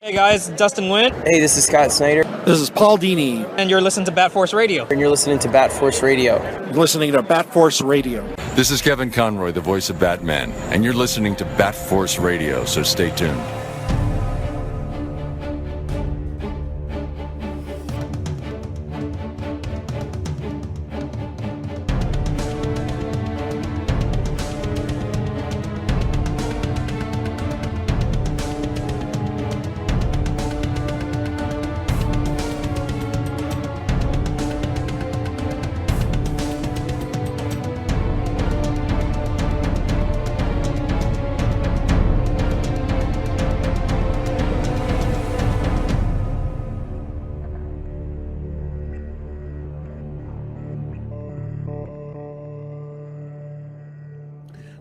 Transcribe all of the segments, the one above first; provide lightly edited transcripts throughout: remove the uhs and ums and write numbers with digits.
Hey guys, Dustin Wynn. Hey, this is Scott Snyder. This is Paul Dini. And you're listening to Bat Force Radio. And you're listening to Bat Force Radio. You're listening to Bat Force Radio. This is Kevin Conroy, the voice of Batman, and you're listening to Bat Force Radio, so stay tuned.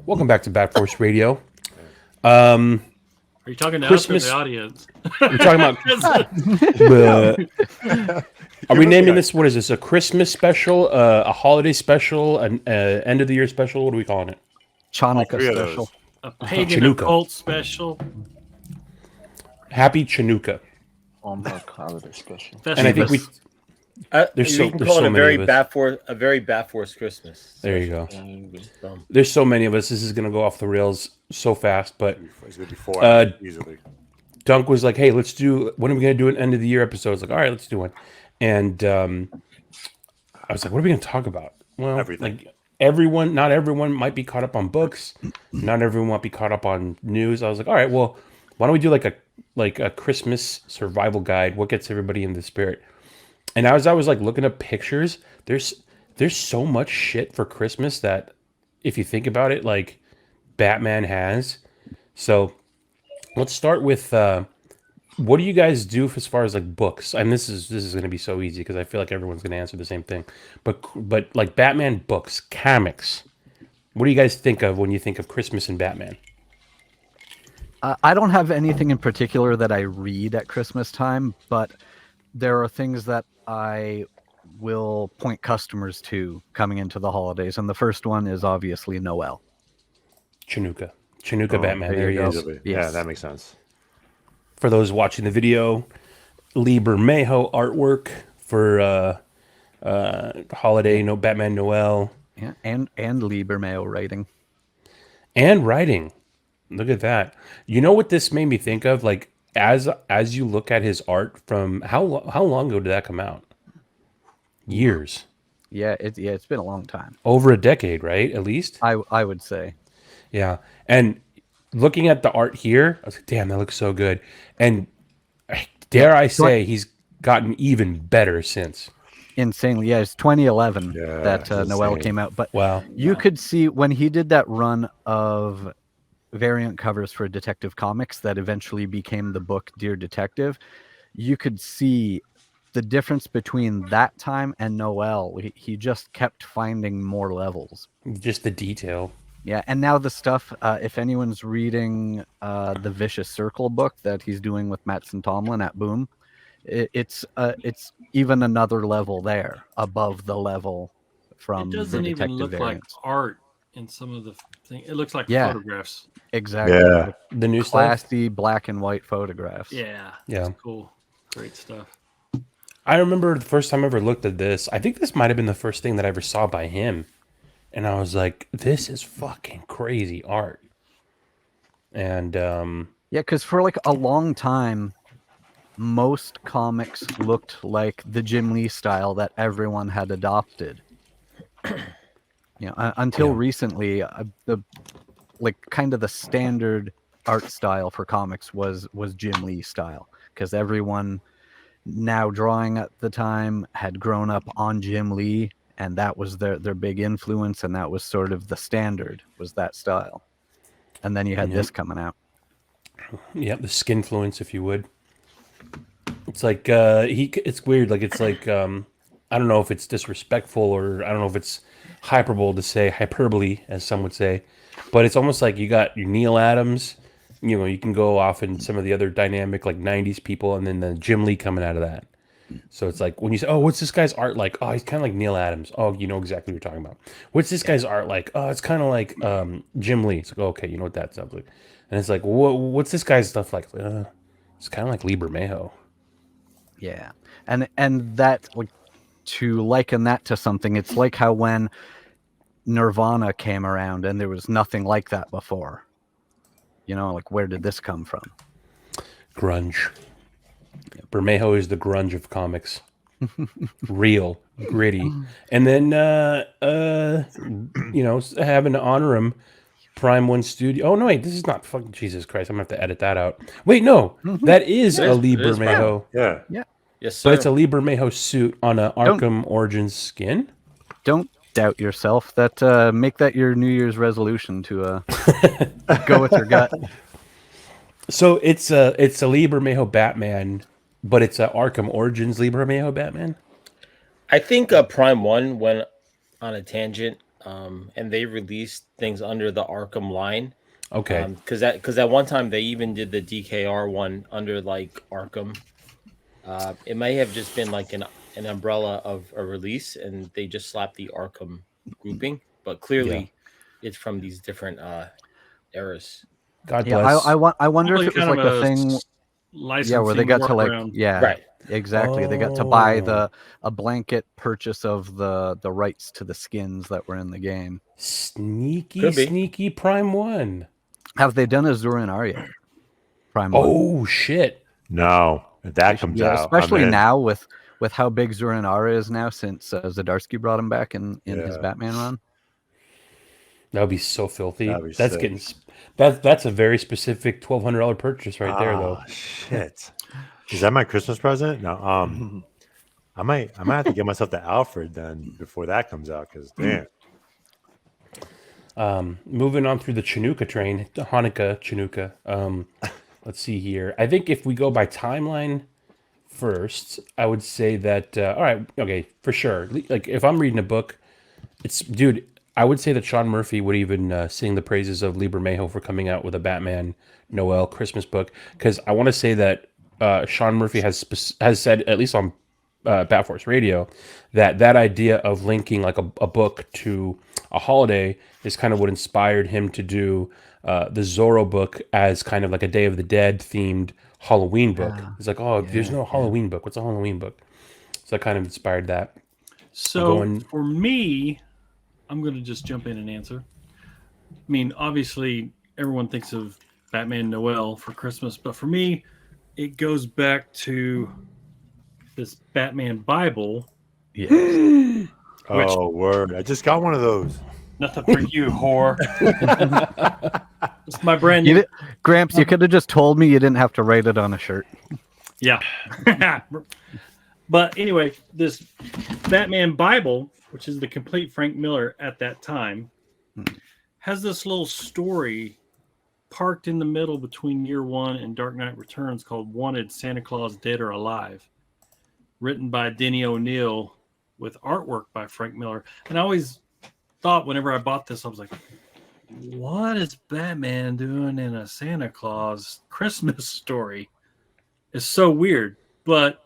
Welcome back to Bat Force Radio. Are you talking to Christmas... us or the audience? We're talking about... Are we naming this, what is this, a Christmas special, a holiday special, an end of the year special? What are we calling it? Chanukah special. A pagan Chanukah. occult special. Happy Chanukah. Hallmark holiday special. And I think we... you can call it a very Bat Force Christmas. There you go. There's so many of us. This is going to go off the rails so fast, but easily. Dunk was like, "Hey, let's do. When are we going to do an end of the year episode?" I was like, "All right, let's do one." And I was like, "What are we going to talk about?" Well, everything. Like not everyone might be caught up on books. Not everyone might be caught up on news. I was like, "All right, well, why don't we do like a Christmas survival guide? What gets everybody in the spirit?" And as I was like looking up pictures, there's so much shit for Christmas that if you think about it, like Batman has. So let's start with what do you guys do as far as like books? And this is going to be so easy because I feel like everyone's going to answer the same thing. But like Batman books, comics. What do you guys think of when you think of Christmas and Batman? I don't have anything in particular that I read at Christmas time, but there are things that I will point customers to coming into the holidays, and the first one is obviously Noel. Chanukah Batman. There he is. Yes. Yeah, that makes sense. For those watching the video, Lee Bermejo artwork for holiday, Batman Noel. Yeah, and Lee Bermejo writing. And writing. Look at that. You know what this made me think of? Like, as you look at his art from how long ago did that come out? Years. Yeah, it's been a long time. Over a decade, right? At least. I would say. Yeah, and looking at the art here, I was like, "Damn, that looks so good." And dare I say, he's gotten even better since. Insanely, yeah. It's 2011 that Noel came out, but wow, you could see when he did that run of variant covers for Detective Comics that eventually became the book Dear Detective, you could see the difference between that time and Noel. He just kept finding more levels. Just the detail. Yeah, and now the stuff, if anyone's reading the Vicious Circle book that he's doing with Mattson Tomlin at Boom, it's even another level there, above the level from the Detective It doesn't even look variants. like art in some of the things. It looks like photographs. Exactly. Yeah. The new classy stuff? black and white photographs. Yeah. Yeah. Cool. Great stuff. I remember the first time I ever looked at this. I think this might have been the first thing that I ever saw by him. And I was like, this is fucking crazy art. And yeah, because for like a long time, most comics looked like the Jim Lee style that everyone had adopted. Until recently, the kind of the standard art style for comics was Jim Lee style, because everyone now drawing at the time had grown up on Jim Lee, and that was their big influence, and that was sort of the standard, was that style. And then you had this coming out. Yeah, the skinfluence, if you would. It's like it's weird. Like it's like I don't know if it's disrespectful or I don't know if it's hyperbole, as some would say, but it's almost like you got your Neil Adams. You can go off in some of the other dynamic like '90s people, and then the Jim Lee coming out of that. So it's like when you say, "Oh, what's this guy's art like?" Oh, he's kind of like Neil Adams. Oh, you know exactly what you're talking about. What's this guy's art like? Oh, it's kind of like Jim Lee. It's like, okay, you know what that sounds like. And it's like, what's this guy's stuff like? It's kind of like Liber Mejo. Yeah, and that, like, to liken that to something, it's like how when Nirvana came around and there was nothing like that before. You know, like, where did this come from? Grunge. Bermejo is the grunge of comics. Real, gritty. And then, having to honor him, Prime One Studio. Oh, no, wait, this is not fucking Jesus Christ. I'm going to have to edit that out. Wait, no, that is a Lee Bermejo. Yeah. Yeah. Yes, sir. But it's a Lee Bermejo suit on an Arkham Origins skin. Don't doubt yourself. That make that your New Year's resolution to go with your gut. So it's a Lee Bermejo Batman, but it's a Arkham Origins Lee Bermejo Batman. I think Prime One went on a tangent, and they released things under the Arkham line. Okay. Because at one time they even did the DKR one under like Arkham. It may have just been like an umbrella of a release, and they just slapped the Arkham grouping. But clearly, it's from these different eras. God bless. I wonder if it was like a thing. Yeah, where they got to like, right. Exactly. They got to buy a blanket purchase of the rights to the skins that were in the game. Sneaky Prime One. Have they done Azura and Arya? Prime One. Oh shit. No, if that comes out, especially now with how big Zura and Arya is now, since Zdarsky brought him back in his Batman run. That would be so filthy. That's sick. That's a very specific $1,200 purchase right there, though. Shit. Is that my Christmas present? No. I might have to get myself the Alfred then before that comes out, because damn. Moving on through the Chinooka train, the Hanukkah Chinooka. Let's see here. I think if we go by timeline first, I would say that all right, okay, for sure. Like if I'm reading a book, I would say that Sean Murphy would even sing the praises of Lee Bermejo for coming out with a Batman Noel Christmas book, because I want to say that Sean Murphy has said, at least on Bat Force Radio, that idea of linking like a book to a holiday is kind of what inspired him to do the Zorro book as kind of like a Day of the Dead themed Halloween book. It's like, there's no Halloween book. What's a Halloween book? So that kind of inspired that. So for me, I'm going to just jump in and answer. I mean, obviously, everyone thinks of Batman Noel for Christmas, but for me, it goes back to this Batman Bible. Yes. Word. I just got one of those. Nothing for you, whore. It's my brand new. Gramps, you could have just told me you didn't have to write it on a shirt. Yeah. But anyway, this Batman Bible, which is the complete Frank Miller at that time, has this little story parked in the middle between Year One and Dark Knight Returns called Wanted, Santa Claus Dead or Alive, written by Denny O'Neil with artwork by Frank Miller. And I always thought, whenever I bought this, I was like, what is Batman doing in a Santa Claus Christmas story? It's so weird, but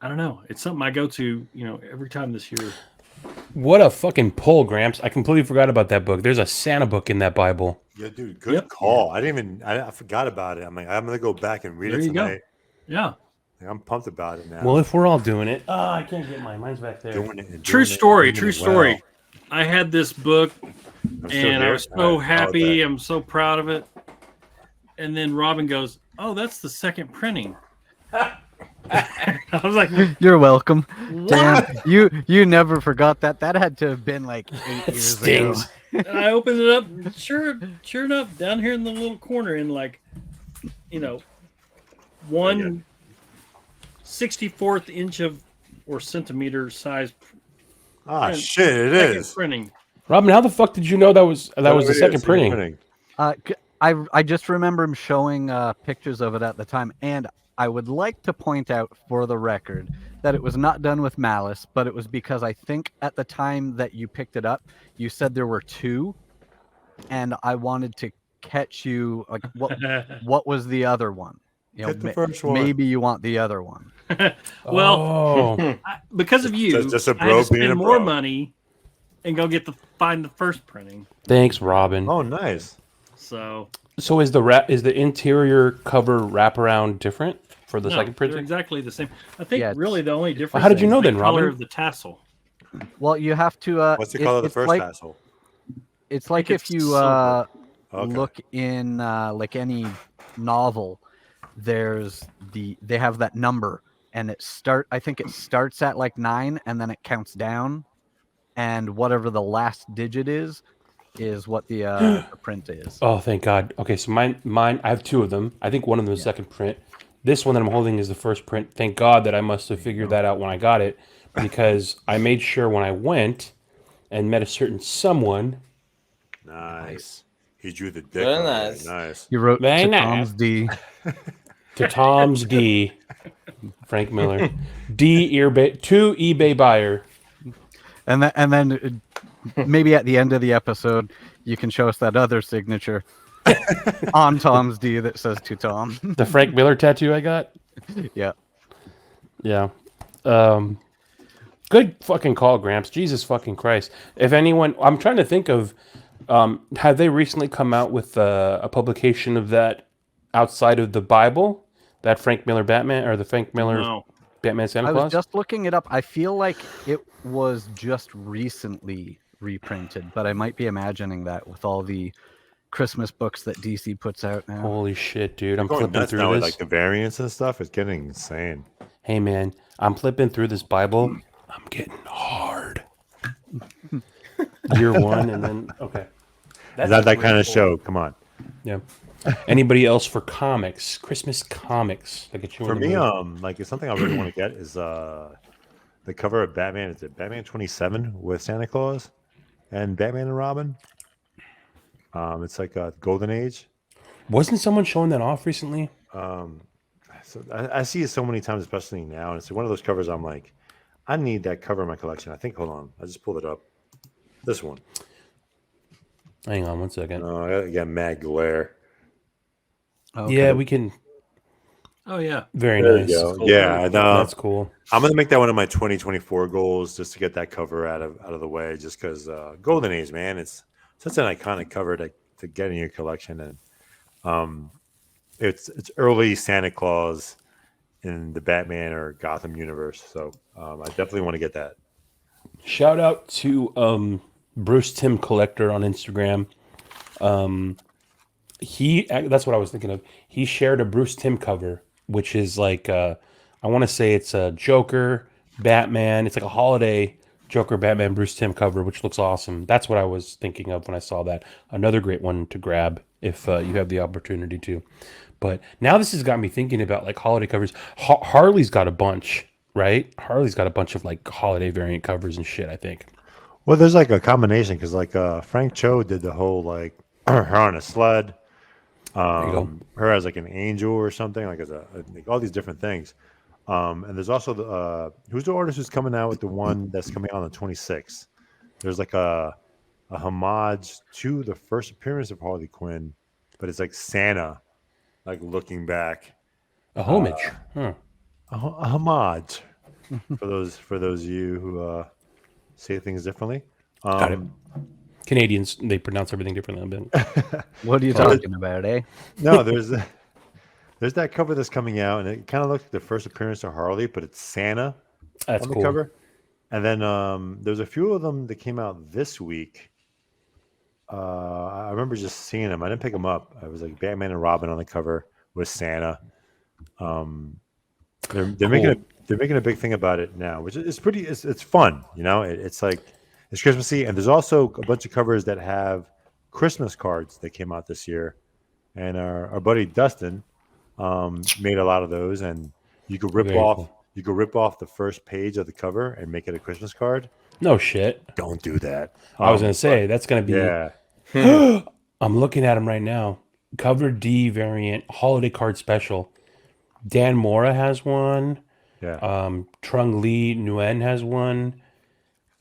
I don't know. It's something I go to, every time this year. What a fucking pull, Gramps. I completely forgot about that book. There's a Santa book in that Bible. Yeah, dude, good call. I forgot about it. I'm like, I'm going to go back and read it tonight. Yeah. I'm pumped about it now. Well, if we're all doing it. I can't get mine. Mine's back there. True story. I had this book, and I was so happy. I'm so proud of it. And then Robin goes, "Oh, that's the second printing." I was like, "You're welcome." What? Damn, you never forgot that. That had to have been like 8 years ago. And I opened it up. Sure enough, down here in the little corner, in like, 1/64 inch or centimeter size. Shit! It is printing. Robin, how the fuck did you know that was the second printing? I just remember him showing pictures of it at the time, and I would like to point out for the record that it was not done with malice, but it was because I think at the time that you picked it up, you said there were two, and I wanted to catch you, like, what was the other one? Get the first one. Maybe you want the other one. Well, because of you, just a bro I had to being spend a more bro. money and go find the first printing. Thanks, Robin. Oh, nice. So So is the interior cover wraparound different for the No, second they're printing? exactly the same. I think Yeah, really the only difference how did you is know the then, color Robin? of the tassel. Well, you have to. What's the color of the It's first like tassel? it's I think like if it's you silver. Okay. look in like any novel, they have that number, and I think it starts at like 9, and then it counts down, and whatever the last digit is what the print is. Oh, thank God. Okay, so mine. I have two of them. I think one of them is Yeah. second print. This one that I'm holding is the first print. Thank God that I must have figured that out when I got it, because I made sure when I went and met a certain someone. Nice. He drew the dick Very on nice. there. Nice. You wrote Very to nice. Tom's D. To Tom's D, Frank Miller, to eBay buyer. And then maybe at the end of the episode, you can show us that other signature on Tom's D that says to Tom. The Frank Miller tattoo I got. Yeah. Yeah. Good fucking call, Gramps. Jesus fucking Christ. If anyone, I'm trying to think of, have they recently come out with a publication of that outside of the Bible? That Frank Miller Batman or the Frank Miller No. Batman Santa I Claus? was just looking it up. I feel like it was just recently reprinted, but I might be imagining that with all the Christmas books that DC puts out now. Holy shit, dude. I'm Going flipping nuts through now this. with like the variants and stuff. It's getting insane. Hey, man, I'm flipping through this Bible. I'm getting hard. Year one, and then, okay. Is that that kind of show? Come on. Yeah. Anybody else for comics? Christmas comics. That get you For in the me, mood. like it's something I really want to get is the cover of Batman. Is it Batman 27 with Santa Claus and Batman and Robin? It's like a Golden Age. Wasn't someone showing that off recently? So I see it so many times, especially now, and it's one of those covers. I'm like, I need that cover in my collection. I think. Hold on, I just pulled it up. This one. Hang on one second. I got mad glare. Okay. Yeah, we can. Oh yeah. Very There nice. you go. Cool. Yeah, and, That's cool. I'm gonna make that one of my 2024 goals, just to get that cover out of the way. Just because Golden Age, man, it's such an iconic cover to get in your collection, and it's early Santa Claus in the Batman or Gotham universe. So I definitely want to get that. Shout out to Bruce Tim Collector on Instagram. That's what I was thinking of. He shared a Bruce Tim cover, which is like I want to say it's a Joker, Batman. It's like a holiday Joker, Batman, Bruce Tim cover, which looks awesome. That's what I was thinking of when I saw that. Another great one to grab if you have the opportunity to. But now this has got me thinking about like holiday covers. Harley's got a bunch, right? Harley's got a bunch of like holiday variant covers and shit, I think. Well, there's like a combination because like Frank Cho did the whole like her on a sled, There you go. her as like an angel or something, like like all these different things. And there's also the who's the artist who's coming out with the one that's coming out on the 26th. There's like a homage to the first appearance of Harley Quinn, but it's like Santa, like looking back. A homage. Huh. A homage for those of you who say things differently. Got it. Canadians, they pronounce everything differently. What are you talking about, eh? No, there's that cover that's coming out, and it kind of looks like the first appearance of Harley, but it's Santa That's on the cool. cover. And then there's a few of them that came out this week. I remember just seeing them. I didn't pick them up. I was like Batman and Robin on the cover with Santa. They're making a big thing about it now, which is pretty. It's fun, you know. It's like it's Christmassy, and there's also a bunch of covers that have Christmas cards that came out this year. And our buddy Dustin made a lot of those, and you could rip Very off cool. you could rip off the first page of the cover and make it a Christmas card. No shit. Don't do that. I was going to say, that's going to be. Yeah. I'm looking at them right now. Cover D variant holiday card special. Dan Mora has one. Yeah. Trung Lee Nguyen has one.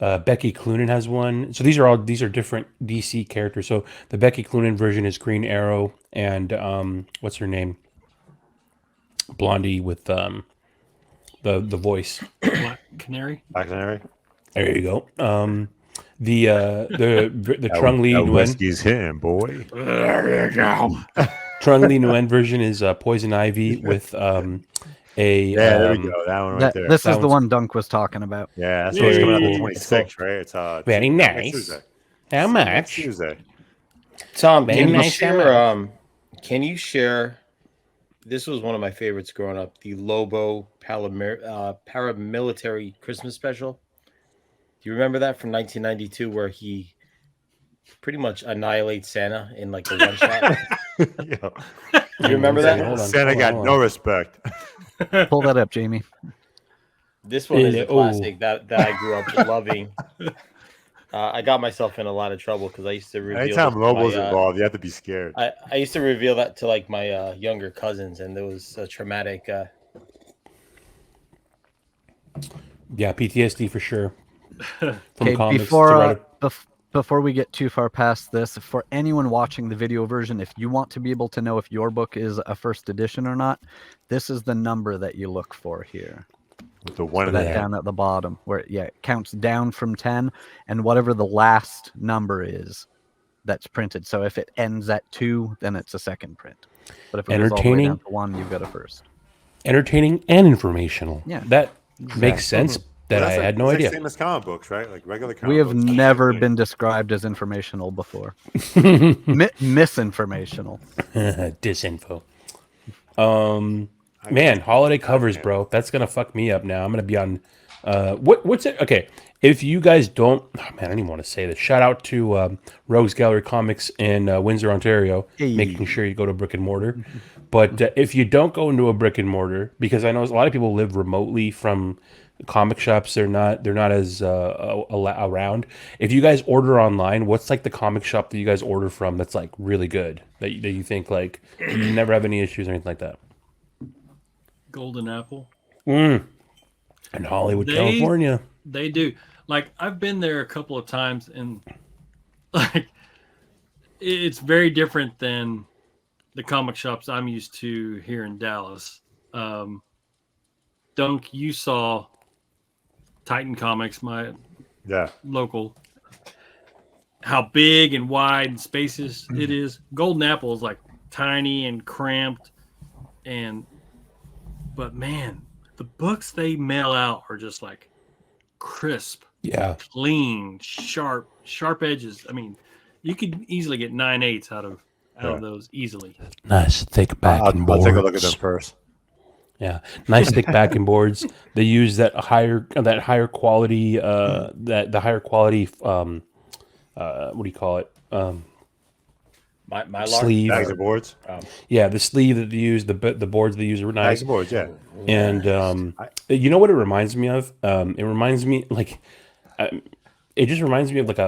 Becky Cloonan has one. So these are different DC characters. So the Becky Cloonan version is Green Arrow and what's her name? Blondie with the voice. Black Canary. Black Canary. There you go. the Trung Lee that Nguyen. whiskey's hitting, boy. There you go. Trung Lee Nguyen version is Poison Ivy with a Yeah, there we go. That one right there. This That is the one's- one Dunk was talking about. Yeah, that's Very what's coming out cool. the 26th, right? It's Very next nice. Tuesday. How Next much? Tuesday. Tom, Very can you nice, share? Can you share? This was one of my favorites growing up. The Lobo paramilitary Christmas special. Do you remember that from 1992, where he pretty much annihilates Santa in like a one shot? Yeah. Do you remember that? Hold on, Santa hold on, got hold no on. respect. Pull that up, Jamie. This one is a Oh. classic that I grew up loving. I got myself in a lot of trouble because I used to reveal. Anytime this to Lobo's my, involved, you have to be scared. I used to reveal that to like my younger cousins, and there was a traumatic. Yeah, PTSD for sure. From Okay, comics before to write before we get too far past this, for anyone watching the video version, if you want to be able to know if your book is a first edition or not, this is the number that you look for here. With the one So in the that end. down at the bottom, where it counts down from 10, and whatever the last number is, that's printed. So if it ends at 2, then it's a second print. But if it goes all the way Entertaining. down to 1, you've got a first. entertaining and informational. Yeah. That makes sense. That Well, I that's had no it's idea. Like same as comic books, right? Like regular comic We have books. never been described as informational before. Misinformational. Disinfo. Man, holiday covers, bro. That's gonna fuck me up now. I'm gonna be on. What's it? Okay, if you guys don't, oh man, I don't even want to say this. Shout out to Rogues Gallery Comics in Windsor, Ontario, making sure you go to brick and mortar. But if you don't go into a brick and mortar, because I know a lot of people live remotely from comic shops, they're not as around. If you guys order online, what's like the comic shop that you guys order from that's like really good that you think like you never have any issues or anything like that? Golden Apple. In Hollywood, California. They do. Like I've been there a couple of times, and like it's very different than the comic shops I'm used to here in Dallas. Dunk, you saw Titan Comics, my local. How big and wide and spacious it is. Golden Apple is like tiny and cramped, but man, the books they mail out are just like crisp, clean, sharp edges. I mean, you could easily get 9/8 out of those easily. Nice thick backing boards. I'll take a look at them first. Yeah, nice thick backing boards. They use that higher quality what do you call it? My sleeve. Bags of boards. Yeah, the sleeve that they use, the boards they use are nice. Bags of boards, yeah. And you know what it reminds me of? It reminds me like it just reminds me of like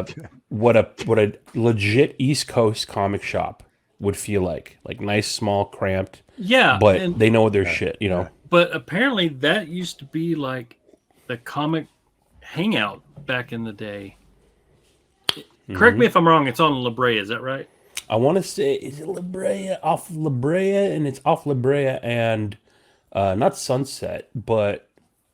what a legit East Coast comic shop would feel like nice, small, cramped. Yeah, but they know their shit, you know. But apparently that used to be like the comic hangout back in the day. Correct me if I'm wrong. It's on La Brea, is that right? I want to say, is it La Brea, off La Brea, and it's off La Brea and not Sunset, but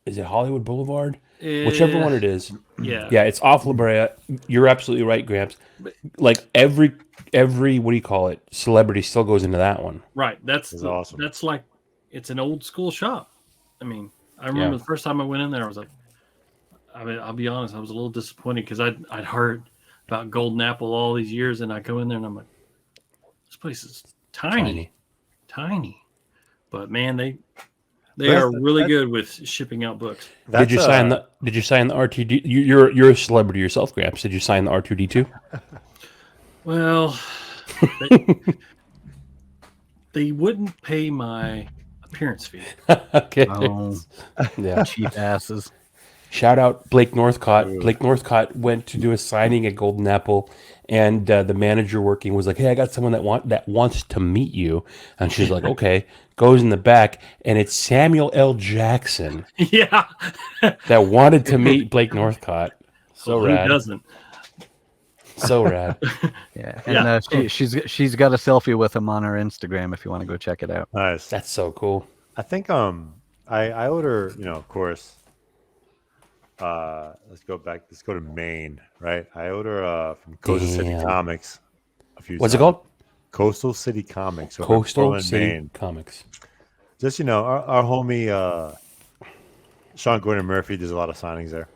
is it Hollywood Boulevard? Whichever one it is. Yeah. Yeah, it's off La Brea. You're absolutely right, Gramps. Like every what do you call it? Celebrity still goes into that one. Right. That's awesome. That's like it's an old school shop. I mean, I remember the first time I went in there, I was like, I mean, I'll be honest, I was a little disappointed because I'd heard about Golden Apple all these years, and I go in there and I'm like, this place is tiny. But man, they are really good with shipping out books. Did you sign the R2D? You're a celebrity yourself, Gramps. Did you sign the R2D2? Well, they wouldn't pay my appearance fee. Okay. Oh, Yeah. cheap asses. Shout out Blake Northcott. Blake Northcott went to do a signing at Golden Apple, and the manager working was like, "Hey, I got someone that wants to meet you." And she's like, "Okay." Goes in the back, and it's Samuel L. Jackson Yeah. that wanted to meet Blake Northcott. So Who rad. doesn't? So rad. Yeah, and she's got a selfie with him on her Instagram if you want to go check it out. Nice. That's so cool. I think I order, of course, let's go back. Let's go to Maine, right? I order from Coastal City Damn. Comics a few What's it times. called? Coastal City Comics. over in Coastal Portland, City Maine. Comics. Just our homie Sean Gordon Murphy does a lot of signings there.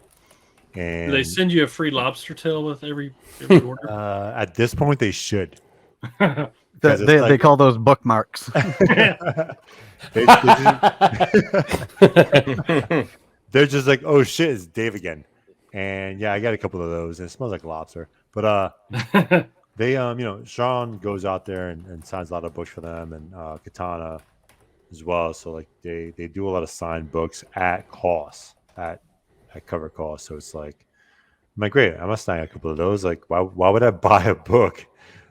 And Do they send you a free lobster tail with every order? at this point, they should. They call those bookmarks. They they're just like, oh shit, it's Dave again. And yeah, I got a couple of those, and it smells like lobster. But they Sean goes out there and signs a lot of books for them, and Katana as well. So like they do a lot of signed books at cost, at cover cost. So it's like, I'm like, great, I must sign a couple of those. Like, why would I buy a book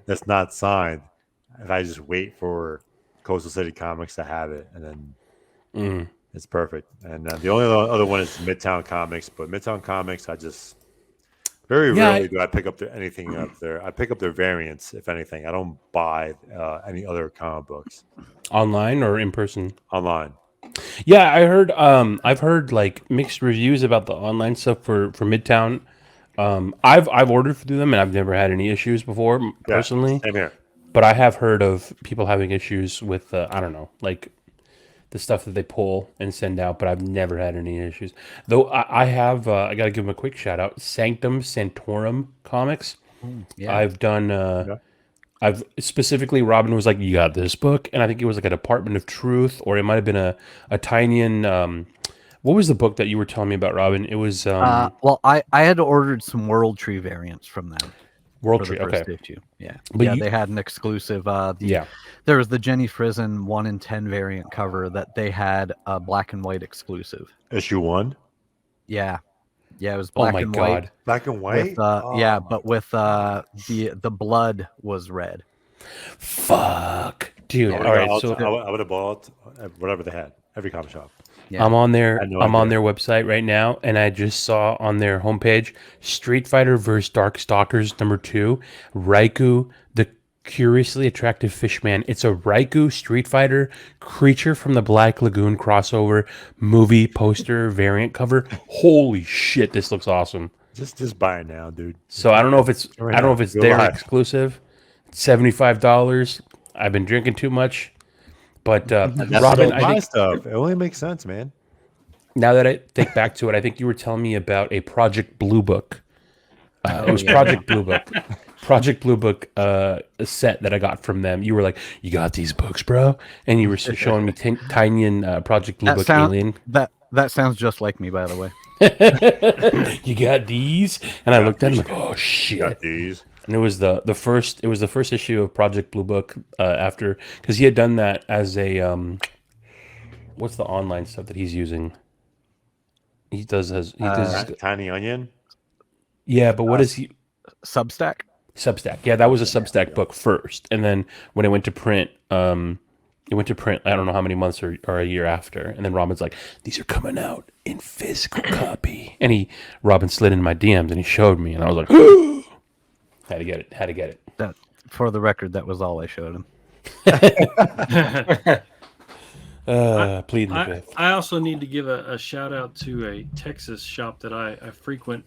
that's not signed if I just wait for Coastal City Comics to have it, and then it's perfect. And the only other one is Midtown Comics, but Midtown Comics, I just very rarely do I pick up anything up there. I pick up their variants, if anything. I don't buy any other comic books Online or in person? online. Yeah, I've heard like mixed reviews about the online stuff for Midtown. I've ordered through them and I've never had any issues before personally. Same here. But I have heard of people having issues with I don't know, like the stuff that they pull and send out, but I've never had any issues. Though I have I got to give them a quick shout out. Sanctum Sanctorum Comics. Yeah. I've done I've specifically, Robin was like, you got this book, and I think it was like a Department of Truth, or it might have been a Tynion. What was the book that you were telling me about, Robin? It was well, I had ordered some World Tree variants from them. World for Tree, the first okay. issue. Yeah, But they had an exclusive. Yeah. There was the Jenny Frizen 1 in 10 variant cover that they had a black and white exclusive. Issue 1. Yeah, it was Oh black my and god. white. Black and white. With, but with the blood was red. Fuck, dude. Yeah. All right, so I would have bought whatever they had. Every comic shop. Yeah. I'm on their I had no I'm on idea. their website right now, and I just saw on their homepage Street Fighter vs. Darkstalkers #2, Raikou the Curiously Attractive Fishman. It's a Raikou Street Fighter Creature from the Black Lagoon crossover movie poster variant cover. Holy shit, this looks awesome. Just buy it now, dude. So I don't know if it's Right I don't know now. if it's Go their live. exclusive. $75. I've been drinking too much. But Robin, I buy think stuff. It only makes sense, man. now that I think back to it, I think you were telling me about a Project Blue Book. It was Project Blue Book. Project Blue Book set that I got from them. You were like, you got these books, bro? And you were showing me Tynion Project Blue Book Alien. That sounds just like me, by the way. You got these? And I looked at them like, oh, shit. Got these. And it was the first issue of Project Blue Book after, because he had done that as a what's the online stuff that he's using? He does Tiny Onion. yeah, but what is he? Substack. Substack. Yeah, that was a Substack book first, and then when it went to print, I don't know how many months or a year after, and then Robin's like, these are coming out in physical copy, and Robin slid in my DMs and he showed me, and I was like, had to get it. That, for the record, that was all I showed him. Pleading the fifth. I also need to give a shout out to a Texas shop that I frequent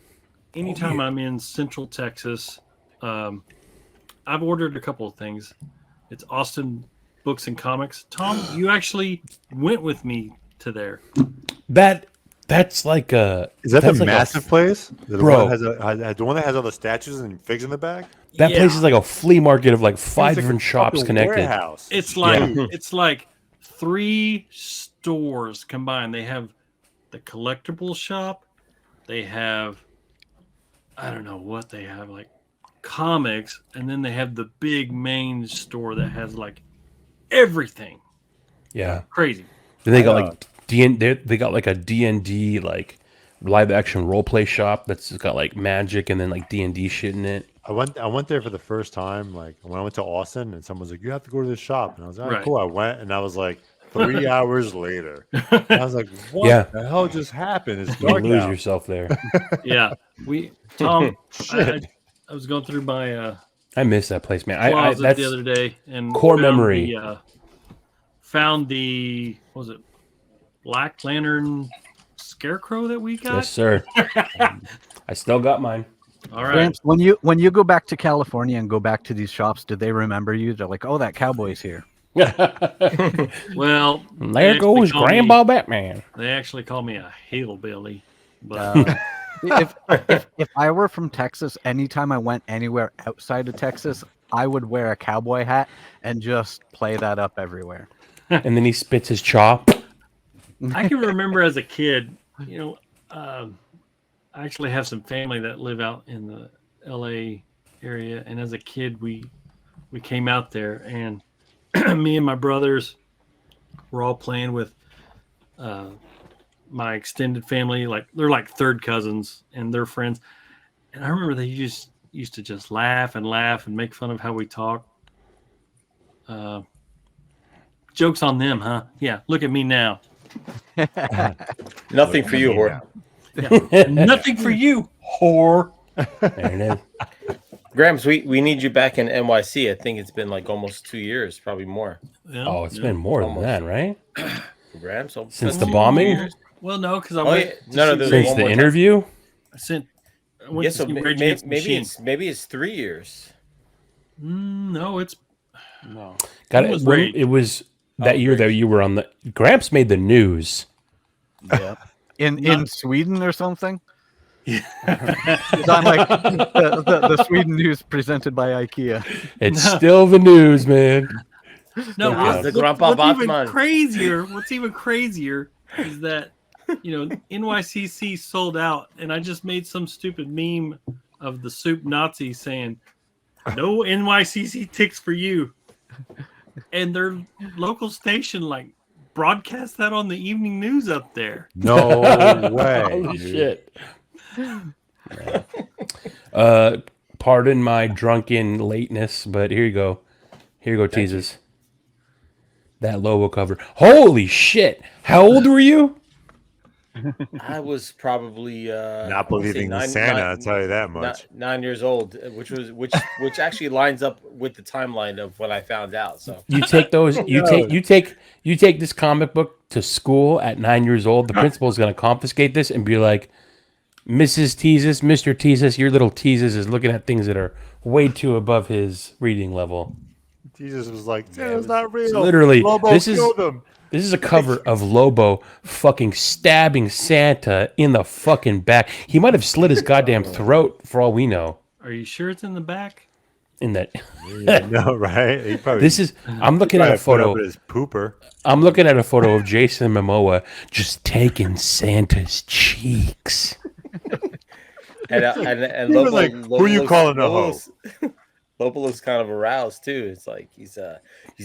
anytime I'm in Central Texas. I've ordered a couple of things. It's Austin Books and Comics. Tom, you actually went with me to there. That's like a Is that the that's like massive place? The Bro. one that has the one that has all the statues and figs in the back. that place is like a flea market of like It's five like a different shops fucking connected. warehouse. It's like 3 stores combined. They have the collectibles shop. They have, I don't know what they have, like comics, and then they have the big main store that has like everything. Yeah. Crazy. Then they got like they got like a D&D like live action role play shop that's got like magic and then like D&D shit in it. I went there for the first time, like when I went to Austin, and someone was like, "You have to go to this shop," and I was like, "All right, Right. cool." I went, and I was like, 3 hours later, and I was like, "What Yeah. the hell just happened? It's You dark lose out." yourself there. Yeah. Tom, I was going through my I miss that place, man. I closet that's the other day and core found memory. found the what was it, Black Lantern scarecrow that we got? Yes, sir. I still got mine. All right. Gramps, when you go back to California and go back to these shops, did they remember you? They're like, oh, that cowboy's here. Well, There goes Grandpa Batman. They actually call me a hillbilly. But If I were from Texas, anytime I went anywhere outside of Texas, I would wear a cowboy hat and just play that up everywhere. And then he spits his chop. I can remember as a kid, I actually have some family that live out in the LA area, and as a kid we came out there, and me and my brothers were all playing with my extended family. Like, they're like third cousins and their friends, and I remember they used to just laugh and make fun of how we talk. Jokes on them, huh? Yeah, look at me now. Nothing for you, whore. Yeah. Nothing for you, whore. There it is. Gramps, we need you back in NYC. I think it's been like almost 2 years, probably more. Yeah, Oh, it's been more than that, right? Gramps, Since the bombing? Well, no, because I Oh, went. yeah. No, there's Since one the more time. interview? I went Yeah, to so see Rage Against the Machine. maybe it's 3 years. No, it's no. Got It it. was When Rage. it was that year that you were on the Gramps made the news. Yeah. In Sweden or something? Yeah. On like the Sweden news presented by IKEA. It's still the news, man. No, The Grandpa what's even Batman. crazier? What's even crazier is that NYCC sold out, and I just made some stupid meme of the soup Nazi saying, "No NYCC ticks for you," and their local station like broadcast that on the evening news up there. No way. Holy dude. shit. Pardon my drunken lateness, but here you go. Here you go, teases. That Lobo cover. Holy shit. How old were you? I was probably Not believing in Santa, I'll tell you that much. 9 years old, which actually lines up with the timeline of when I found out. So You take those you take this comic book to school at 9 years old, the principal's gonna confiscate this and be like, Mrs. Teases, Mr. Teases, your little Teases is looking at things that are way too above his reading level. Jesus was like, Santa's not real. Literally, Lobo this is killed him. this is a cover of Lobo fucking stabbing Santa in the fucking back. He might have slit his goddamn throat for all we know. Are you sure it's in the back? In that, No, right? He probably, this is. I'm looking at a probably put photo. up with his pooper. I'm looking at a photo of Jason Momoa just taking Santa's cheeks. and He was like, who you calling a hoe? Lobo looks kind of aroused too. It's like he's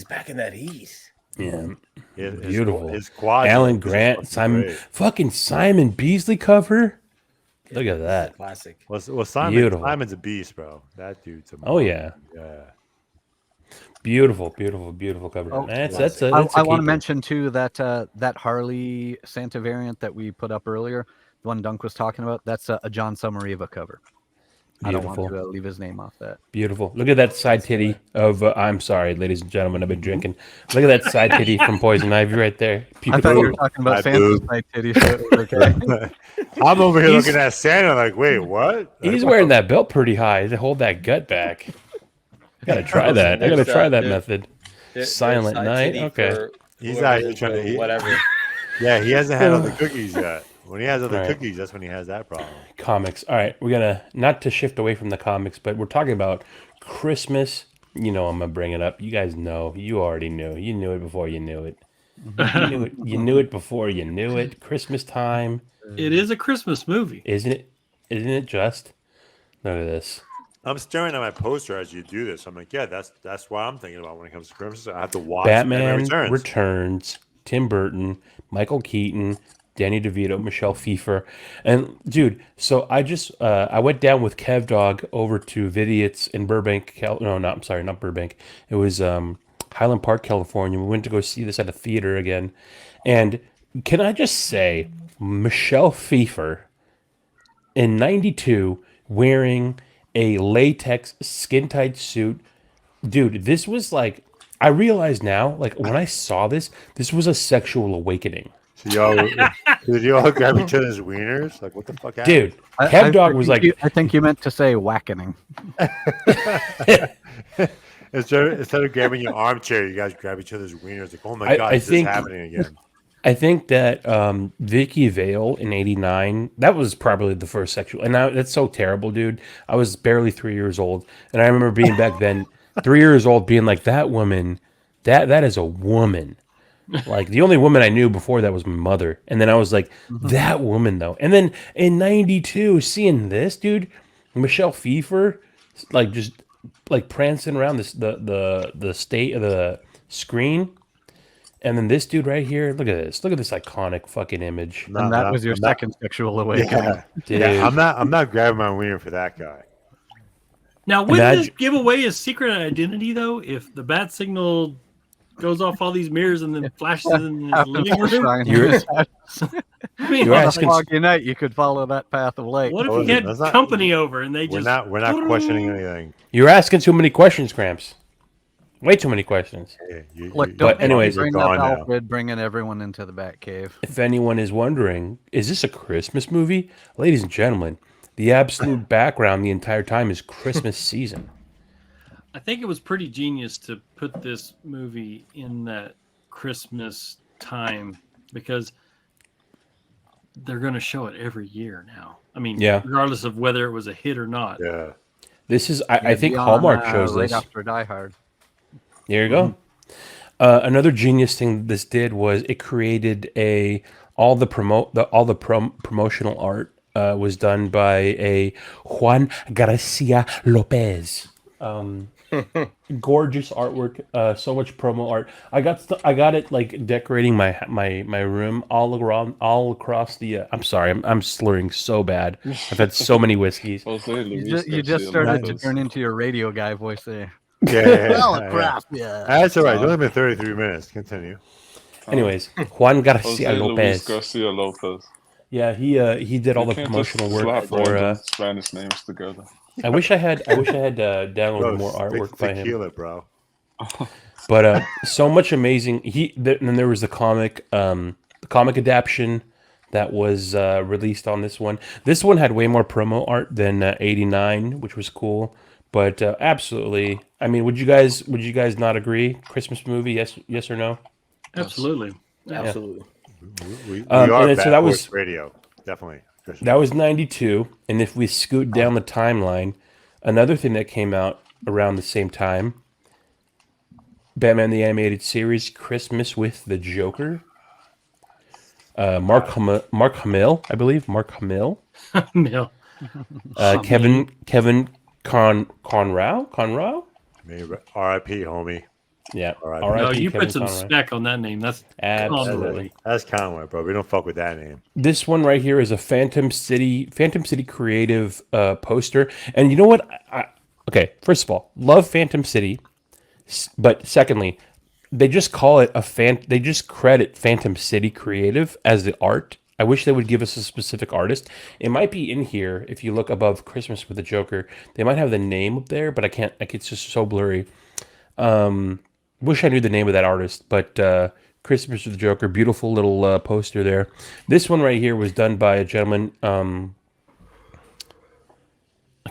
back in that heat. Yeah, His- beautiful. His quad. Alan Grant, Simon Beasley cover. Look at that. Classic. Well, Beautiful. Simon's a beast, bro. That dude's a Oh yeah, yeah. beautiful cover. Oh, that's I a want to keeper. mention too that that Harley Santa variant that we put up earlier, the one Dunk was talking about, that's a John Sumariva cover. I don't Beautiful. want to leave his name off that. Beautiful. Look at that side titty of. I'm sorry, ladies and gentlemen. I've been drinking. Look at that side titty from Poison Ivy right there. I thought you were talking about Santa's boob. side titty. So it was okay. I'm over here He's- looking at Santa like, wait, what? He's wearing that belt pretty high to hold that gut back. Gotta try that. I gotta try that method. Silent Side night. titty Okay. for He's whoever out it here is, trying to eat. whatever. Yeah, he hasn't had other cookies yet. When he has other Right. cookies, that's when he has that problem. Comics. All right, we're gonna not to shift away from the comics, but we're talking about Christmas. You know, I'm gonna bring it up. You guys know. You already knew. You knew it before you knew it. You knew it. You knew it before you knew it. Christmas time, It is a Christmas movie. isn't it? Isn't it just? Look at this. I'm staring at my poster as you do this. I'm like, yeah, that's what I'm thinking about when it comes to Christmas. I have to watch Batman Returns. Returns. Tim Burton, Michael Keaton, Danny DeVito, Michelle Pfeiffer, and dude. So I just I went down with Kev Dog over to Vidiot's in Burbank. Not Burbank. It was Highland Park, California. We went to go see this at a theater again, and can I just say, Michelle Pfeiffer in '92 wearing a latex skin tight suit, dude. This was like, I realize now, like when I saw this, this was a sexual awakening. So did you all grab each other's wieners? Like, what the fuck happened? Dude, Kev Dog was like, I think you meant to say whackening. Instead of grabbing your armchair, you guys grab each other's wieners. Like, oh my I god, is think- this happening again? I think that Vicky Vale in '89, that was probably the first sexual, and that's so terrible, dude. I was barely 3 years old, and I remember being back then 3 years old, being like, that woman, that is a woman. Like the only woman I knew before that was my mother, and then I was like, that woman though. And then in '92, seeing this dude, Michelle Pfeiffer, like just like prancing around the state of the screen. And then this dude right here, look at this iconic fucking image. And that was your second sexual awakening. Yeah, I'm not grabbing my wiener for that guy. Now, wouldn't this give away his secret identity, though, if the bat signal goes off all these mirrors and then flashes in his living room? I mean, You're on a asking- foggy night, you could follow that path of light. what if he had company over and they We're just... not questioning anything. You're asking too many questions, Cramps. Way too many questions. Yeah, Look, But anyways, bring gone up now. Alfred bringing everyone into the Batcave. If anyone is wondering, is this a Christmas movie? Ladies and gentlemen, the absolute background the entire time is Christmas season. I think it was pretty genius to put this movie in that Christmas time because they're going to show it every year now. I mean, Yeah. regardless of whether it was a hit or not. Yeah. This is, I think Beyond, Hallmark shows right this. after Die Hard. There you go. Another genius thing this did was it created all the promotional art was done by a Juan Garcia Lopez. Gorgeous artwork, so much promo art. I got it like decorating my room all across the. I'm sorry, I'm slurring so bad. I've had so many whiskeys. You just started to turn into your radio guy voice there. Yeah. Well, crap, yeah. That's all right. It's only been 33 minutes. Continue. Anyways, Juan Garcia Lopez. Garcia Lopez. Yeah, he did all the promotional work for. Spanish names together. I wish I had downloaded more artwork by him. Tequila, bro. But so much amazing. And then there was the comic adaptation that was released on this one. This one had way more promo art than '89, which was cool. But absolutely, I mean, would you guys not agree? Christmas movie, yes or no? Absolutely. Absolutely. We and are then, so that was radio, definitely. That was '92, and if we scoot down the timeline, another thing that came out around the same time, Batman the Animated Series, Christmas with the Joker. Mark Hamill, I believe. Mark Hamill. Mill. Kevin Conroe. Maybe R.I.P. homie. Yeah. R.I.P. No, you Kevin put some Conroy. spec on that name. That's Absolutely. That's Conway, bro. We don't fuck with that name. This one right here is a Phantom City creative poster. And you know what? Okay, first of all, love Phantom City. But secondly, they just call it they just credit Phantom City Creative as the art. I wish they would give us a specific artist. It might be in here if you look above Christmas with the Joker. They might have the name up there, but I can't. It's just so blurry. Wish I knew the name of that artist, but Christmas with the Joker, beautiful little poster there. This one right here was done by a gentleman. I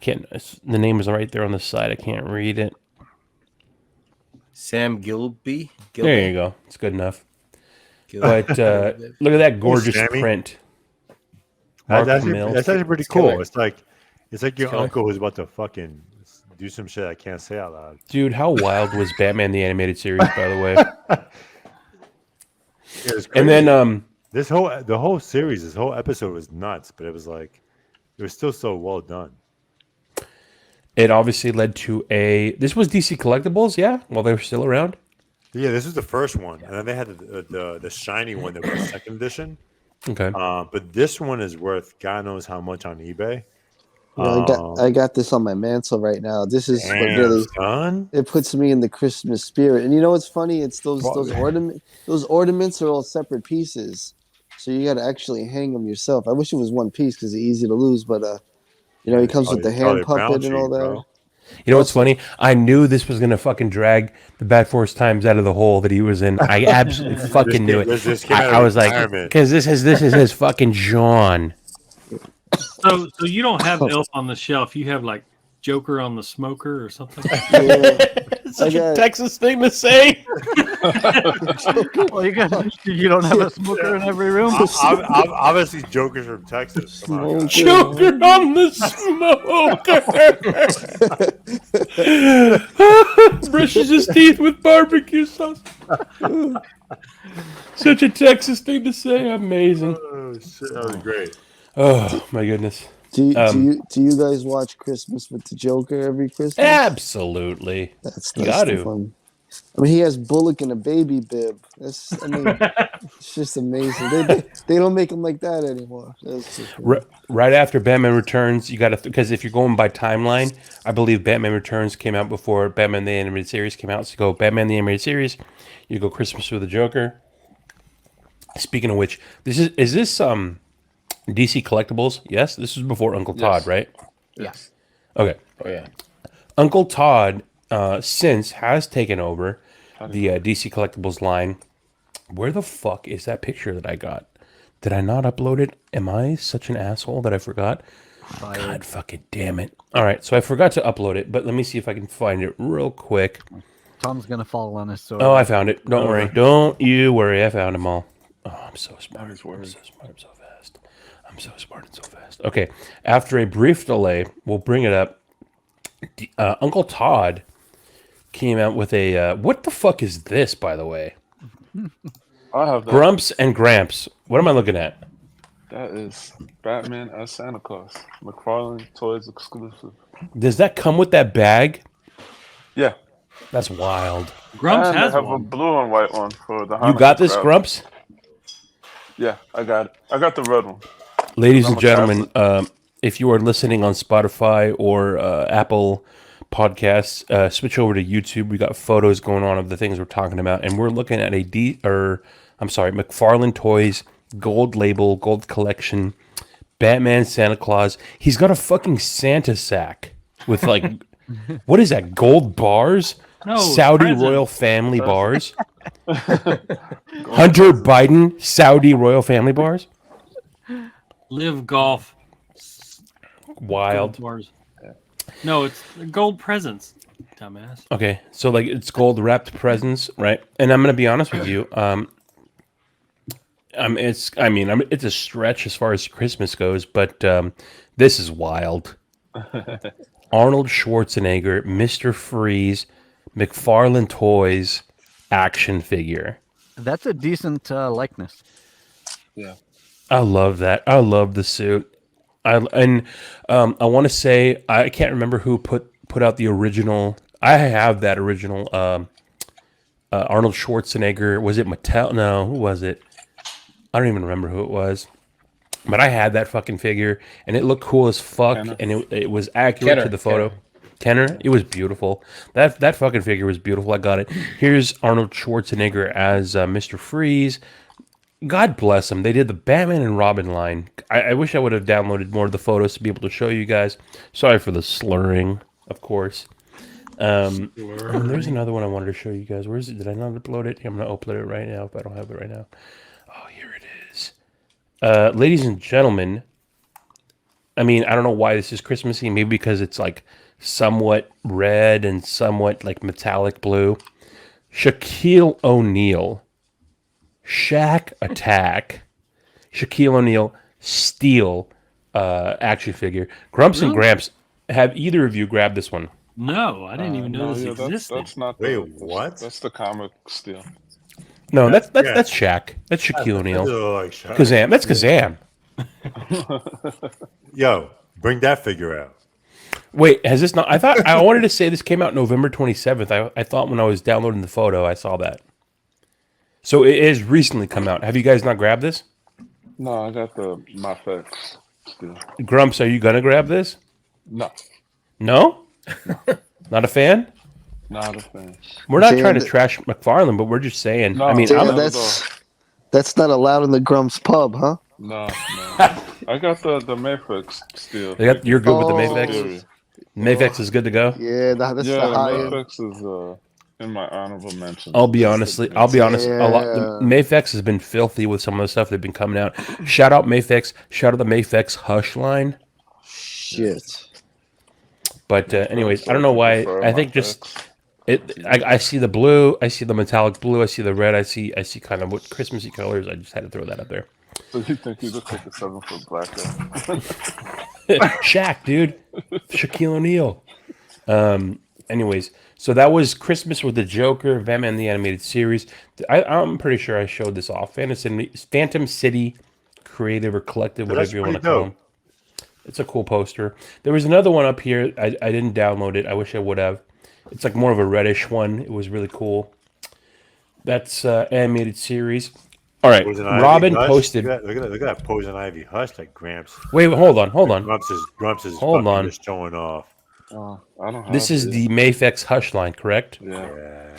can't. The name is right there on the side. I can't read it. Sam Gilby. There you go. It's good enough. But look at that gorgeous Sammy. print. Mark Hamill. That's actually pretty It's cool. killer. It's like your killer. uncle who's about to fucking do some shit I can't say out loud. Dude, how wild was Batman the Animated Series, by the way? It was And crazy. then the whole series, this whole episode was nuts, but it was still so well done. it obviously led to this was DC Collectibles, yeah, while they were still around. Yeah, this was the first one, and then they had the shiny one that was the second edition. Okay. But this one is worth God knows how much on eBay. Yeah, I got this on my mantle right now. This is what really son. it puts me in the Christmas spirit. And you know what's funny? It's those ornaments are all separate pieces, so you got to actually hang them yourself. I wish it was one piece because it's easy to lose, but he comes with the hand puppet and all that. You know what's funny? I knew this was gonna fucking drag the Bad Force Times out of the hole that he was in. I absolutely fucking knew it. This came out I of was like, retirement. because this is his fucking John. So you don't have Elf on the shelf. You have like Joker on the smoker or something. It's such a Texas thing to say. Well, you don't have a smoker in every room. Obviously, Joker's from Texas. Come on, guys. Joker on the smoker. Brushes his teeth with barbecue sauce. Such a Texas thing to say. Amazing. Oh shit, that was great. Oh my goodness. Do you guys watch Christmas with the Joker every Christmas? Absolutely. That's got the to. fun. I mean, he has Bullock in a baby bib. It's just amazing. They don't make him like that anymore. Right after Batman Returns, you got to, because if you're going by timeline, I believe Batman Returns came out before Batman the Animated Series came out. So you go Batman the Animated Series, you go Christmas with the Joker. Speaking of which, is this DC Collectibles? Yes, this was before Uncle Todd, right? Yes. Okay. Oh yeah. Uncle Todd since has taken over the DC Collectibles line. Where the fuck is that picture that I got? Did I not upload it? Am I such an asshole that I forgot? God fucking damn it. All right, so I forgot to upload it, but let me see if I can find it real quick. Tom's gonna fall on his sword. Oh, I found it. Don't worry. Don't you worry. I found them all. Oh, I'm so smart. I'm so smart. I'm so fast. I'm so smart and so fast. Okay, after a brief delay, we'll bring it up. Uncle Todd came out with a what the fuck is this, by the way? I have that. Grumps and Gramps. What am I looking at? That is Batman as Santa Claus. McFarlane Toys exclusive. Does that come with that bag? Yeah. That's wild. Grumps and has I have one. a blue and white one for the You got this, crowd. Grumps? Yeah, I got it. I got the red one. Ladies I'm and a gentlemen, if you are listening on Spotify or Apple Podcasts, switch over to YouTube. We got photos going on of the things we're talking about, and we're looking at McFarlane Toys gold label, gold collection, Batman Santa Claus. He's got a fucking Santa sack with like, what is that? Gold bars? No, Saudi present. royal family bars. Hunter Biden Saudi royal family bars. Live Golf. Wild. Gold bars. No, it's gold presents, dumbass. Okay, so like it's gold wrapped presents, right? And I'm gonna be honest with you. It's a stretch as far as Christmas goes, but this is wild. Arnold Schwarzenegger, Mr. Freeze, McFarlane Toys action figure. That's a decent likeness. Yeah. I love that. I love the suit. I want to say I can't remember who put out the original. I have that original Arnold Schwarzenegger. Was it Mattel? No, who was it? I don't even remember who it was. But I had that fucking figure, and it looked cool as fuck, and it was accurate to the photo. Kenner, it was beautiful. That fucking figure was beautiful. I got it. Here's Arnold Schwarzenegger as Mr. Freeze. God bless him. They did the Batman and Robin line. I wish I would have downloaded more of the photos to be able to show you guys. Sorry for the slurring, of course. And there's another one I wanted to show you guys. Where is it? Did I not upload it? Here, I'm going to upload it right now if I don't have it right now. Oh, here it is. Ladies and gentlemen, I mean, I don't know why this is Christmassy. Maybe because it's like somewhat red and somewhat like metallic blue. Shaquille O'Neal. Shaq Attack. Shaquille O'Neal Steel action figure. Grumps and Gramps. Have either of you grabbed this one? No, I didn't even know this existed. That's not. Wait, what? That's the comic still. No, that's Shaq. That's Shaquille O'Neal. Like Kazam. That's Kazam. Yo, bring that figure out. Wait, has this not? I wanted to say this came out November 27th. I thought when I was downloading the photo, I saw that. So it is recently come out. Have you guys not grabbed this? No, I got the MyFX still. Grumps, are you gonna grab this? No. No? Not a fan? Not a fan. We're not trying to trash McFarlane, but we're just saying. No, I mean, that's not allowed in the Grumps pub, huh? No. I got the Mayfix still. You're good with the Mayfix? Mafex is good to go. Yeah, that's Yeah, the high end. Mafex is in my honorable mentions. I'll be Just honest. like I'll be Mafex. honest. A lot. Mafex has been filthy with some of the stuff that's been coming out. Shout out Mafex. Shout out the Mafex Hush line. Shit. But anyways, I don't know why. I think just it. I see the blue. I see the metallic blue. I see the red. I see kind of what Christmassy colors. I just had to throw that up there. So you think he looks like a 7-foot black guy? Shaq, dude. Shaquille O'Neal. Anyways, so that was Christmas with the Joker, Batman the Animated Series. I'm pretty sure I showed this off. Phantom City Creative or Collective, whatever you want to call them. It's a cool poster. There was another one up here. I didn't download it. I wish I would have. It's like more of a reddish one. It was really cool. That's animated series. All right, Robin posted. Look at that Poison Ivy Hush, like Gramps. Wait, hold on. Grumps is hold on. just showing off. I don't have this is the Mafex Hush line, correct? Yeah.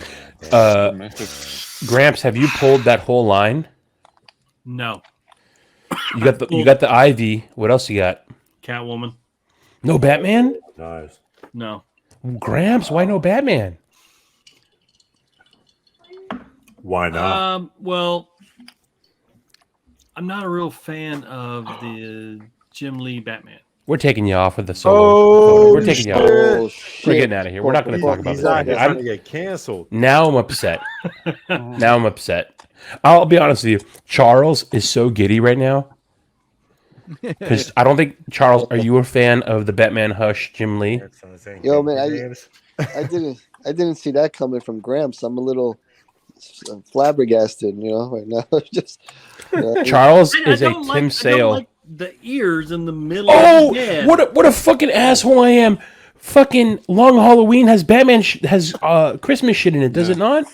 Gramps, have you pulled that whole line? No. You got the Ivy. What else you got? Catwoman. No Batman? Nice. No. Gramps, why no Batman? Why not? Well, I'm not a real fan of the Jim Lee Batman. We're taking you off of the solo. We're taking you off. Oh, We're getting out of here. We're not going to talk about this. I'm going to get canceled. Now I'm upset. I'll be honest with you. Charles is so giddy right now. Because I don't think, Charles, are you a fan of the Batman Hush Jim Lee? Yo, man, I didn't see that coming from Gramps. I'm a little flabbergasted, right now. Just Charles is a Tim Sale. The ears in the middle. Oh, of the head. what a fucking asshole I am! Fucking Long Halloween has Batman has Christmas shit in it, does it not?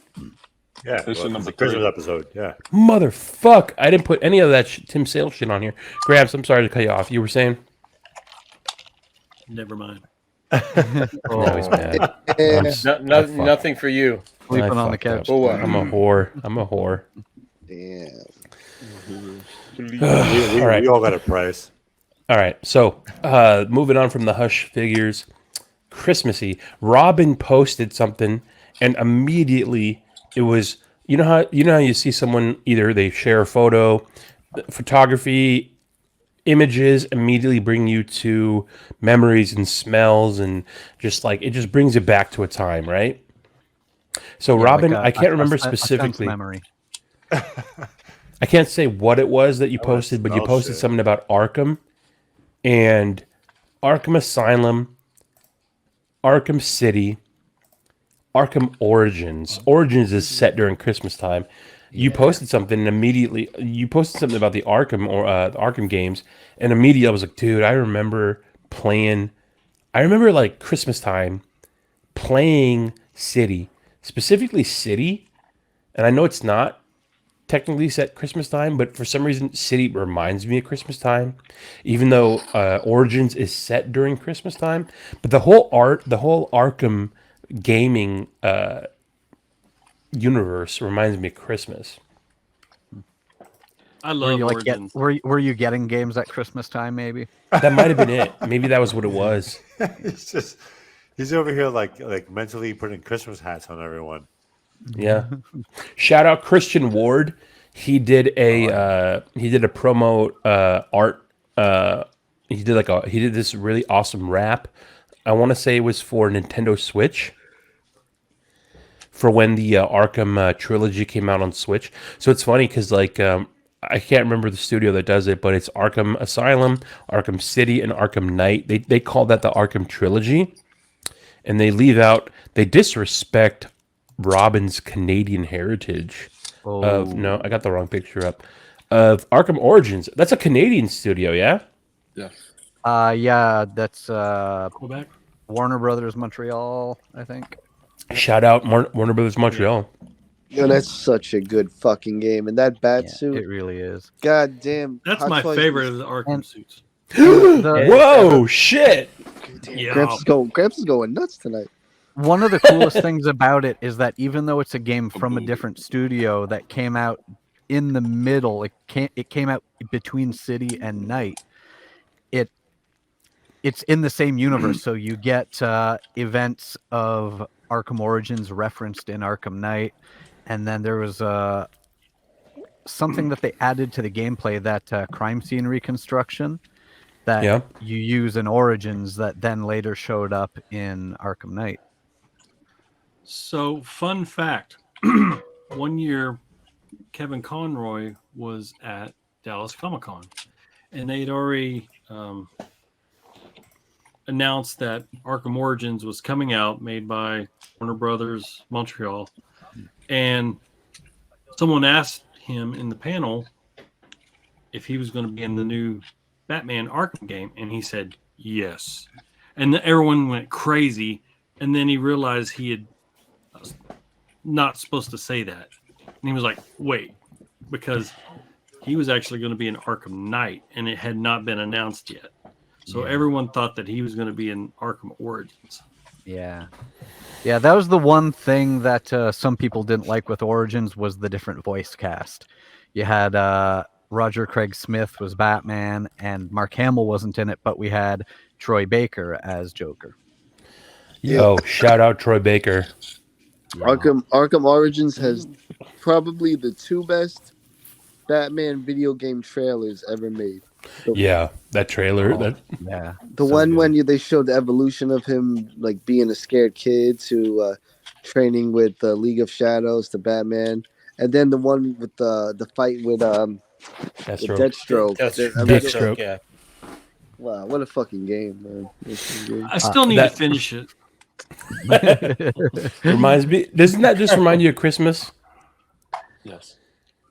Yeah, it's a Christmas episode. Yeah, motherfuck! I didn't put any of that Tim Sale shit on here. Grabs, I'm sorry to cut you off. You were saying? Never mind. Now he's mad. Nothing for you. Sleeping on the couch. I'm a whore. Damn. All right. We all got a price. All right. So, moving on from the Hush figures, Christmassy. Robin posted something, and immediately it was. You know how you see someone either they share a photo, photography, images immediately bring you to memories and smells, and just like it just brings you back to a time, right? So, yeah, Robin, like I can't remember specifically. Memory. I can't say what it was that you posted, but you posted something about Arkham and Arkham Asylum, Arkham City, Arkham Origins. Origins is set during Christmas time. You posted something and immediately you posted something about the Arkham or the Arkham games, and immediately I was like, dude, I remember like Christmas time playing City, specifically City, and I know it's not technically set Christmas time, but for some reason City reminds me of Christmas time, even though Origins is set during Christmas time. But the whole Arkham gaming universe reminds me of Christmas. I love Origins. Were you getting games at Christmas time? Maybe that might have been it. Maybe that was what it was. He's over here like mentally putting Christmas hats on everyone. Yeah. Shout out Christian Ward. He did a promo art. He did this really awesome rap. I want to say it was for Nintendo Switch. For when the Arkham trilogy came out on Switch. So it's funny because I can't remember the studio that does it, but it's Arkham Asylum, Arkham City, and Arkham Knight. They call that the Arkham trilogy, and they disrespect Robin's Canadian heritage no, I got the wrong picture up of Arkham Origins. That's a Canadian studio, yeah? Yeah, that's Quebec, Warner Brothers Montreal, I think. Shout out Warner Brothers Montreal. Yo, that's such a good fucking game, and that bat suit, it really is. God damn, that's my favorite of the Arkham suits. Whoa, shit! Yeah. Gramps is going nuts tonight. One of the coolest things about it is that even though it's a game from a different studio that came out in the middle, it came out between City and Night. it's in the same universe, so you get events of Arkham Origins referenced in Arkham Knight, and then there was something that they added to the gameplay, that crime scene reconstruction that Yeah. you use in Origins that then later showed up in Arkham Knight. So, fun fact: one year, Kevin Conroy was at Dallas Comic Con, and they'd already announced that Arkham Origins was coming out, made by Warner Brothers Montreal, and someone asked him in the panel if he was going to be in the new Batman Arkham game, and he said yes. And everyone went crazy, and then he realized he had not supposed to say that. And he was like, wait, because he was actually going to be in Arkham Knight, and it had not been announced yet. So everyone thought that he was going to be in Arkham Origins. Yeah, that was the one thing that some people didn't like with Origins, was the different voice cast. You had Roger Craig Smith was Batman, and Mark Hamill wasn't in it, but we had Troy Baker as Joker. Yo, shout out Troy Baker. Arkham Origins has probably the 2 best Batman video game trailers ever made. That trailer. The one when they showed the evolution of him, like being a scared kid to training with the League of Shadows to Batman, and then the one with the fight with Deathstroke. Deathstroke. Yeah. Wow, what a fucking game, man! I still need to finish it. Reminds me. Doesn't that just remind you of Christmas? Yes.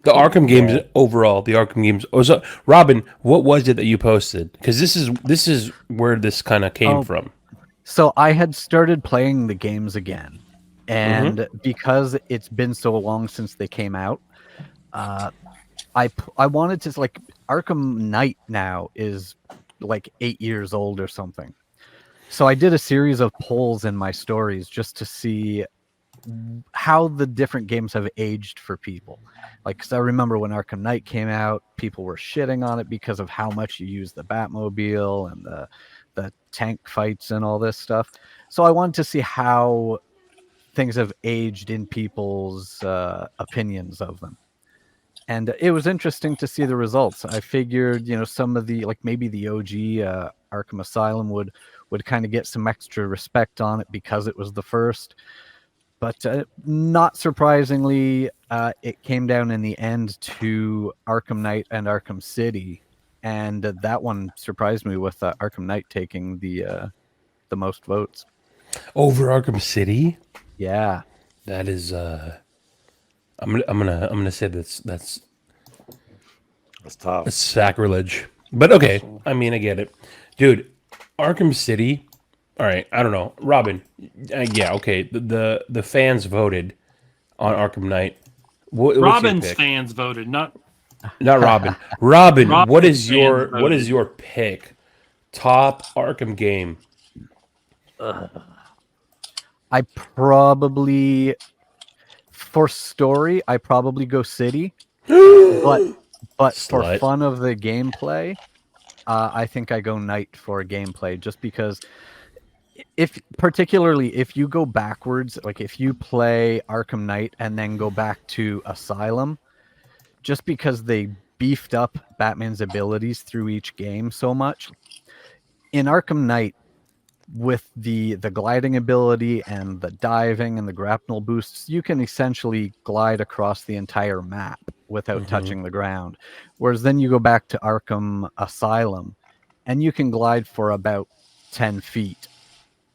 The Arkham games overall. The Arkham games. Oh, so Robin, what was it that you posted? Because this is where this kind of came from. So I had started playing the games again, and because it's been so long since they came out, I wanted to, like, Arkham Knight now is like 8 years old or something. So I did a series of polls in my stories just to see how the different games have aged for people. Like, because I remember when Arkham Knight came out, people were shitting on it because of how much you use the Batmobile and the tank fights and all this stuff. So I wanted to see how things have aged in people's opinions of them. And it was interesting to see the results. I figured, some of the, like, maybe the OG Arkham Asylum would kind of get some extra respect on it because it was the first. But not surprisingly, it came down in the end to Arkham Knight and Arkham City. And that one surprised me, with Arkham Knight taking the most votes. Over Arkham City? Yeah. That is I'm gonna say that's tough. It's sacrilege. But okay, I mean, I get it, dude. Arkham City. All right, I don't know, Robin. Yeah, okay. The fans voted on Arkham Knight. Robin's fans voted, not Robin. Robin, what is Robin's your pick? Top Arkham game. I probably, for story, I probably go City, but for fun of the gameplay, I think I go Knight for gameplay, just because particularly if you go backwards, like if you play Arkham Knight and then go back to Asylum, just because they beefed up Batman's abilities through each game so much. In Arkham Knight, with the gliding ability and the diving and the grapnel boosts, you can essentially glide across the entire map without touching the ground. Whereas then you go back to Arkham Asylum and you can glide for about 10 feet.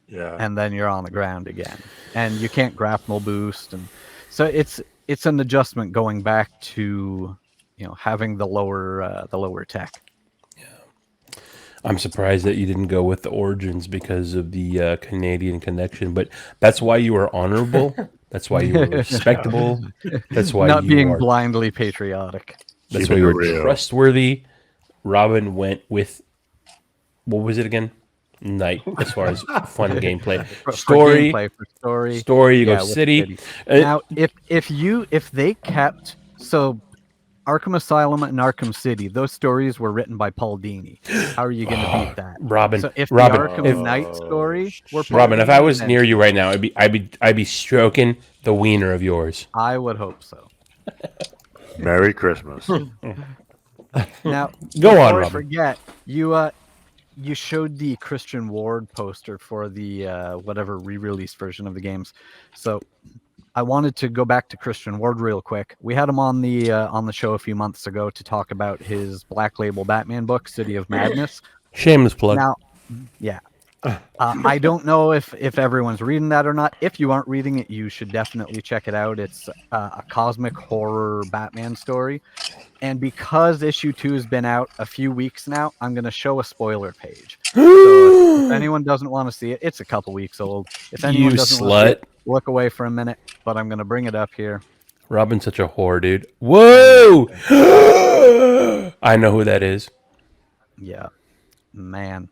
Yeah. And then you're on the ground again. And you can't grapnel boost. And so it's an adjustment going back to, having the lower tech. I'm surprised that you didn't go with the Origins because of the Canadian connection, but that's why you were honorable. That's why you were respectable. That's why not you being are blindly patriotic. That's why you were trustworthy. Robin went with, what was it again? Knight, as far as fun gameplay. Story. You go City. Now, if they kept, so Arkham Asylum and Arkham City, those stories were written by Paul Dini. How are you going to beat that? Robin, So if Robin, the Arkham Knight story were Paul Robin, if I Dini, was then near you right now, I'd be stroking the wiener of yours. I would hope so. Merry Christmas. Now, Go on, before I Robin. forget, you showed the Christian Ward poster for the whatever re-release version of the games. So I wanted to go back to Christian Ward real quick. We had him on the show a few months ago to talk about his Black Label Batman book, City of Madness. Shameless plug. Now, yeah. I don't know if everyone's reading that or not. If you aren't reading it, you should definitely check it out. It's a cosmic horror Batman story. And because issue 2 has been out a few weeks now, I'm going to show a spoiler page. So if anyone doesn't want to see it, it's a couple weeks old. If anyone You doesn't want to see slut. it, look away for a minute, but I'm going to bring it up here. Robin's such a whore, dude. Whoa! I know who that is. Yeah. Man.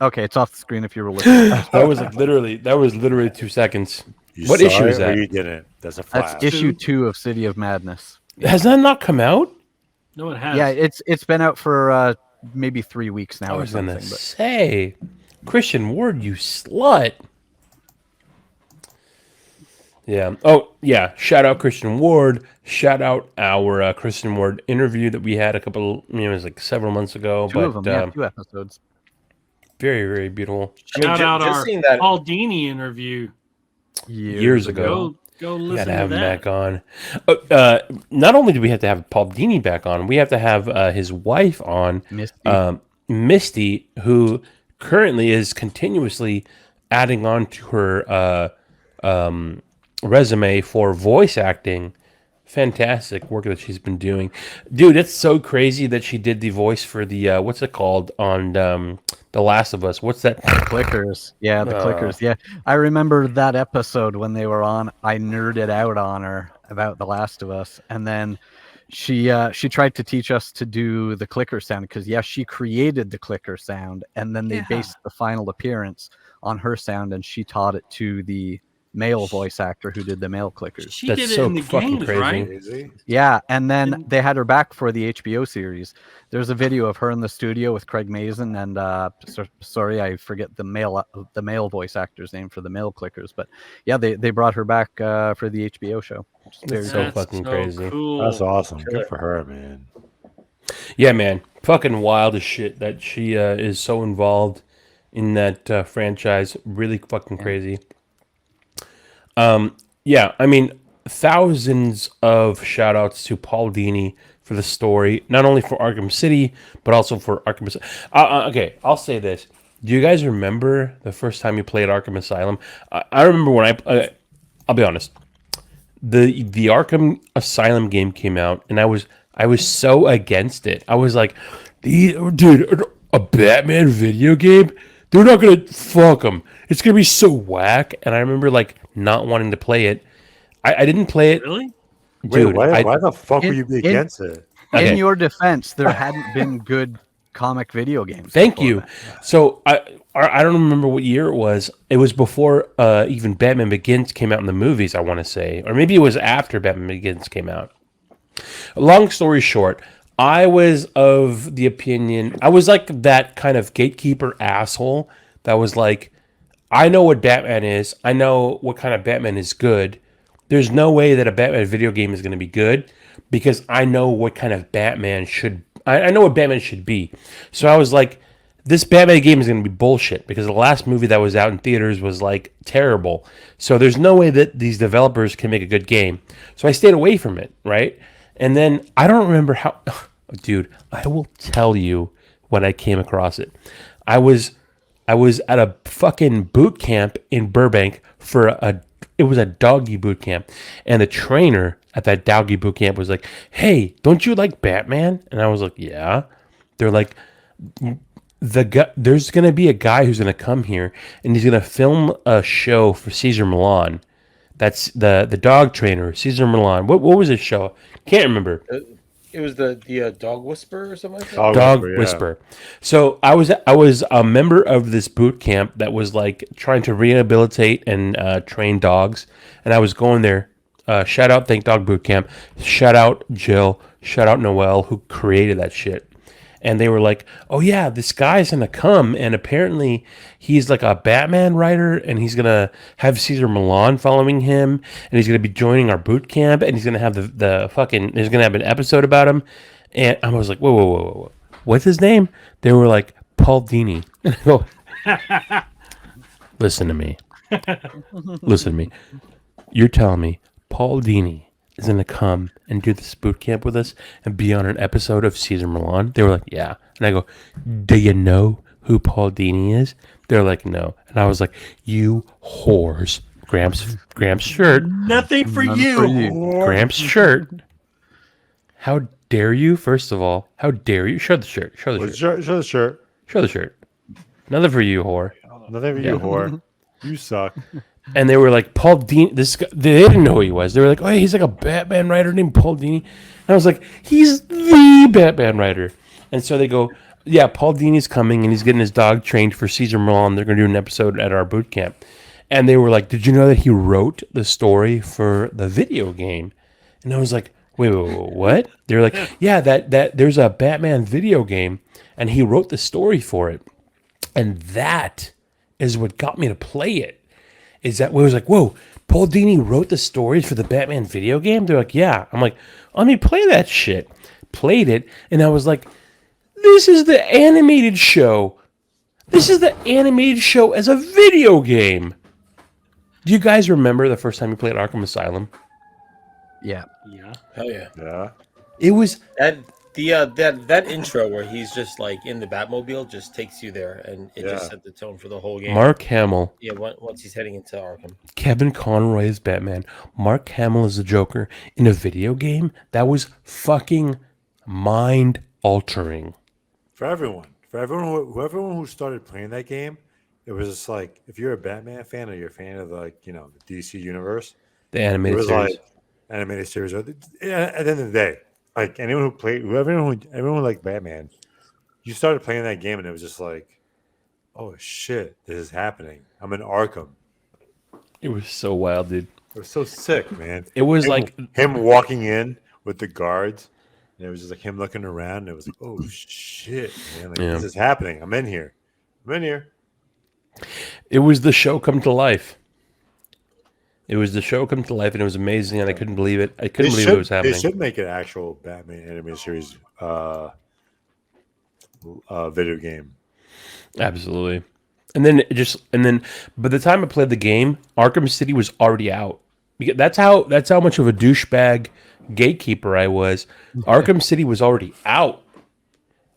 Okay, it's off the screen if you were listening. That was literally 2 seconds. You What saw issue it is or that? you didn't? That's a flash. That's issue 2 of City of Madness. Has that not come out? No, it has. Yeah, it's been out for maybe 3 weeks now I or was something. gonna But say, Christian Ward, you slut. Yeah. Oh, yeah. Shout out Christian Ward. Shout out our Christian Ward interview that we had it was like several months ago. two of them, yeah, 2 episodes. Very, very beautiful. Shout out just our seeing that- Paul Dini interview. Years ago. Go We listen gotta have to him that. back on. Not only do we have to have Paul Dini back on, we have to have his wife on, Misty, who currently is continuously adding on to her resume for voice acting. Fantastic work that she's been doing. Dude, it's so crazy that she did the voice for the, what's it called, on The Last of Us. What's that? Clickers. Yeah, the clickers. Yeah. I remember that episode when they were on. I nerded out on her about The Last of Us. And then she tried to teach us to do the clicker sound because, she created the clicker sound. And then they based the final appearance on her sound, and she taught it to the male voice actor who did the male clickers. She did it in the games, right? Yeah, and then they had her back for the HBO series. There's a video of her in the studio with Craig Mazin and sorry, I forget the male voice actor's name for the male clickers, but yeah, they brought her back for the HBO show. That's so fucking crazy. Cool. That's awesome. Good for her, man. Yeah, man. Fucking wild as shit that she is so involved in that franchise. Really fucking crazy. Yeah, I mean, thousands of shout outs to Paul Dini for the story, not only for Arkham City, but also for Arkham Asylum. Okay, I'll say this. Do you guys remember the first time you played Arkham Asylum? I remember when I'll be honest. The Arkham Asylum game came out, and I was so against it. I was like, dude, a Batman video game? They're not gonna fuck them. It's gonna be so whack. And I remember like not wanting to play it. I didn't play it. Really? Dude, Wait, why the fuck would you be against it? Okay. In your defense, there hadn't been good comic video games. Thank before you. that. So I don't remember what year it was. It was before even Batman Begins came out in the movies, I want to say. Or maybe it was after Batman Begins came out. Long story short, I was of the opinion, I was like that kind of gatekeeper asshole that was like, I know what Batman is. I know what kind of Batman is good. There's no way that a Batman video game is going to be good because I know what kind of Batman I know what Batman should be. So I was like, this Batman game is going to be bullshit because the last movie that was out in theaters was like terrible. So there's no way that these developers can make a good game. So I stayed away from it, right? And then I don't remember how, dude, I will tell you when I came across it. I was at a fucking boot camp in Burbank it was a doggy boot camp. And the trainer at that doggy boot camp was like, hey, don't you like Batman? And I was like, yeah. They're like, there's going to be a guy who's going to come here and he's going to film a show for Caesar Milan. That's the dog trainer, Caesar Milan. What was his show? Can't remember. It was the Dog Whisperer or something like that? Dog Whisperer. So I was a member of this boot camp that was like trying to rehabilitate and train dogs. And I was going there Shout out Thank Dog Boot Camp. Shout out Jill. Shout out Noel, who created that shit. And they were like, "Oh yeah, this guy's gonna come, and apparently he's like a Batman writer, and he's gonna have Caesar Milan following him, and he's gonna be joining our boot camp, and he's gonna have the fucking. There's gonna have an episode about him." And I was like, "Whoa! What's his name?" They were like, "Paul Dini." And I go, "Listen to me. Listen to me. You're telling me Paul Dini is going to come and do this boot camp with us and be on an episode of Caesar Milan?" They were like, "Yeah." And I go, "Do you know who Paul Dini is?" They're like, "No." And I was like, "You whores." Gramps shirt. Nothing for you. Whore. Gramps shirt. How dare you? First of all, how dare you? Show the shirt. Show the shirt. Show the shirt. Show the shirt. Nothing for you, whore. Nothing for you, whore. You suck. And they were like, Paul Dini. This guy, they didn't know who he was. They were like, "Oh, he's like a Batman writer named Paul Dini." And I was like, "He's the Batman writer." And so they go, "Yeah, Paul Dini's coming, and he's getting his dog trained for Caesar Milan. They're going to do an episode at our boot camp." And they were like, "Did you know that he wrote the story for the video game?" And I was like, wait, what? They were like, "Yeah, that there's a Batman video game, and he wrote the story for it." And that is what got me to play it. Is that was like, whoa, Paul Dini wrote the stories for the Batman video game? They're like, "Yeah." I'm like, "Let me play that shit." Played it, and I was like, "This is the animated show. This is the animated show as a video game." Do you guys remember the first time you played Arkham Asylum? Yeah. Yeah. Hell yeah. Yeah. It was that intro where he's just like in the Batmobile just takes you there, and it just set the tone for the whole game. Mark Hamill. Yeah, once he's heading into Arkham. Kevin Conroy is Batman. Mark Hamill is the Joker in a video game. That was fucking mind-altering. For everyone who started playing that game, it was just like, if you're a Batman fan or you're a fan of the DC universe, The animated series. Like animated series. At the end of the day, like everyone who liked Batman, you started playing that game and it was just like, "Oh shit, this is happening. I'm in Arkham." It was so wild, dude. It was so sick, man. It was like him walking in with the guards, and it was just like him looking around, and it was like, "Oh shit, man! Like, this is happening. I'm in here. I'm in here." It was the show come to life. It was the show come to life, and it was amazing, and I couldn't believe it. I couldn't believe it was happening. They should make an actual Batman animated series video game. Absolutely. And then by the time I played the game, Arkham City was already out. Because that's how much of a douchebag gatekeeper I was. Arkham City was already out.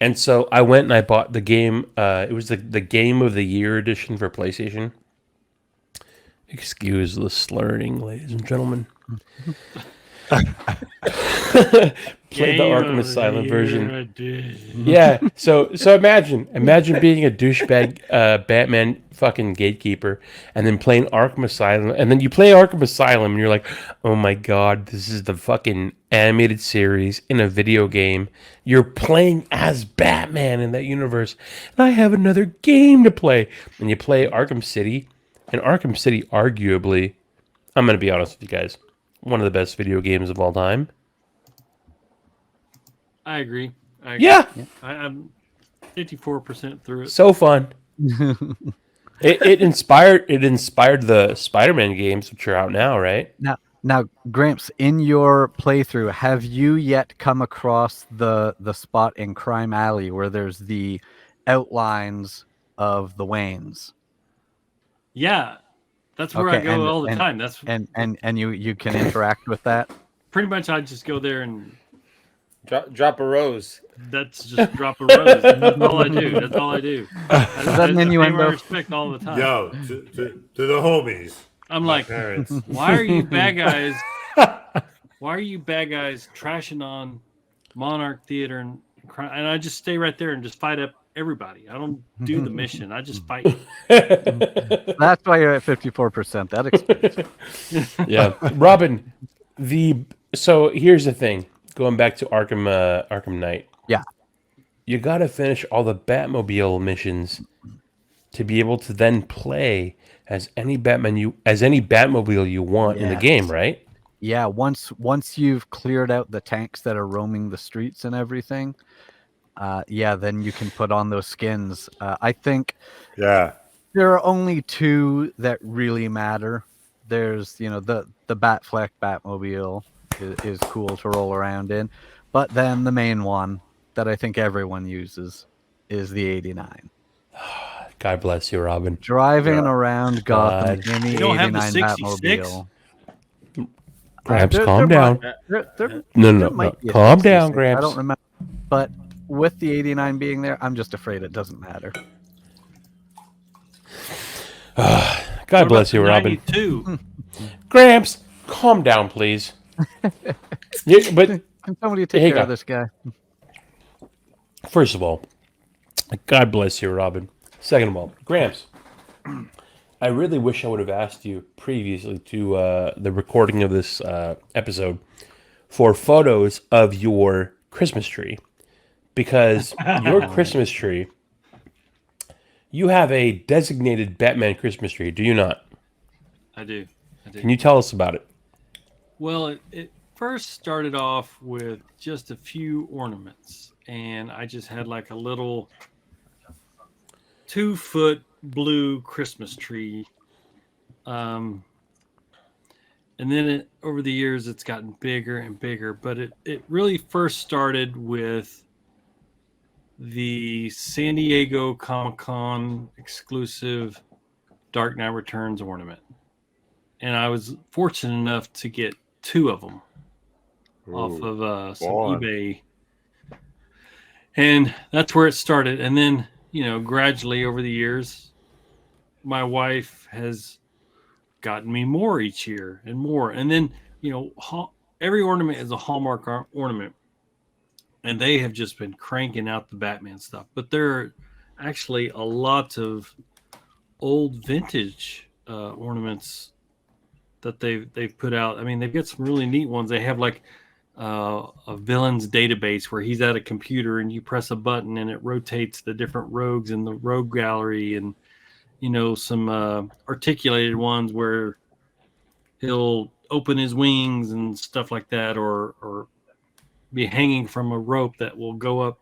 And so I went and I bought the game. It was the Game of the Year edition for PlayStation. Excuse the slurring, ladies and gentlemen. Played the Arkham Asylum version. Yeah, so imagine being a douchebag Batman fucking gatekeeper, and then playing Arkham Asylum, and then you play Arkham Asylum, and you're like, "Oh my god, this is the fucking animated series in a video game. You're playing as Batman in that universe, and I have another game to play." And you play Arkham City, and Arkham City, arguably, I'm gonna be honest with you guys, one of the best video games of all time. I agree. Yeah. I'm 54% through it. So fun. It inspired the Spider-Man games, which are out now, right? Now, Gramps, in your playthrough, have you yet come across the spot in Crime Alley where there's the outlines of the Waynes? Yeah, that's where I go all the time. That's and you can interact with that. Pretty much, I just go there and drop a rose. That's just drop a rose. That's all I do. That's all I do. Is that an innuendo? I respect all the time. Yo, to the homies. I'm like, parents. Why are you bad guys? Why are you bad guys trashing on Monarch Theater and I just stay right there and just fight up everybody. I don't do the mission. I just fight. That's why you're at 54%. That explains. Yeah, Robin. So here's the thing. Going back to Arkham Knight. Yeah, you got to finish all the Batmobile missions to be able to then play as any Batmobile you want in the game, right? Yeah, once you've cleared out the tanks that are roaming the streets and everything, then you can put on those skins. I think Yeah. there are only two that really matter. There's, the Batfleck Batmobile is cool to roll around in, but then the main one that I think everyone uses is the 89. God bless you, Robin. Driving around Gotham God. in the You don't have the 89 '66? Batmobile. Gramps, There calm might- down. there No, might be a calm down, 66. Gramps. I don't remember, but with the 89 being there, I'm just afraid it doesn't matter. God bless you, Robin. 92. Gramps, calm down, please. Yeah, but Can somebody take hey, care of guy. this guy? First of all, God bless you, Robin. Second of all, Gramps, I really wish I would have asked you previously to the recording of this episode for photos of your Christmas tree, because your Christmas tree, you have a designated Batman Christmas tree, do you not? I do. Can you tell us about it? Well, it first started off with just a few ornaments, and I just had like a little 2-foot blue Christmas tree. And then over the years, it's gotten bigger and bigger. But it really first started with the San Diego Comic-Con exclusive Dark Knight Returns ornament. And I was fortunate enough to get 2 of them off of some eBay. And that's where it started. And then, gradually over the years, my wife has gotten me more each year and more. And then, every ornament is a Hallmark ornament. And they have just been cranking out the Batman stuff. But there are actually a lot of old vintage ornaments that they've put out. I mean, they've got some really neat ones. They have like a villains database where he's at a computer and you press a button and it rotates the different rogues in the rogue gallery, and some articulated ones where he'll open his wings and stuff like that, or be hanging from a rope that will go up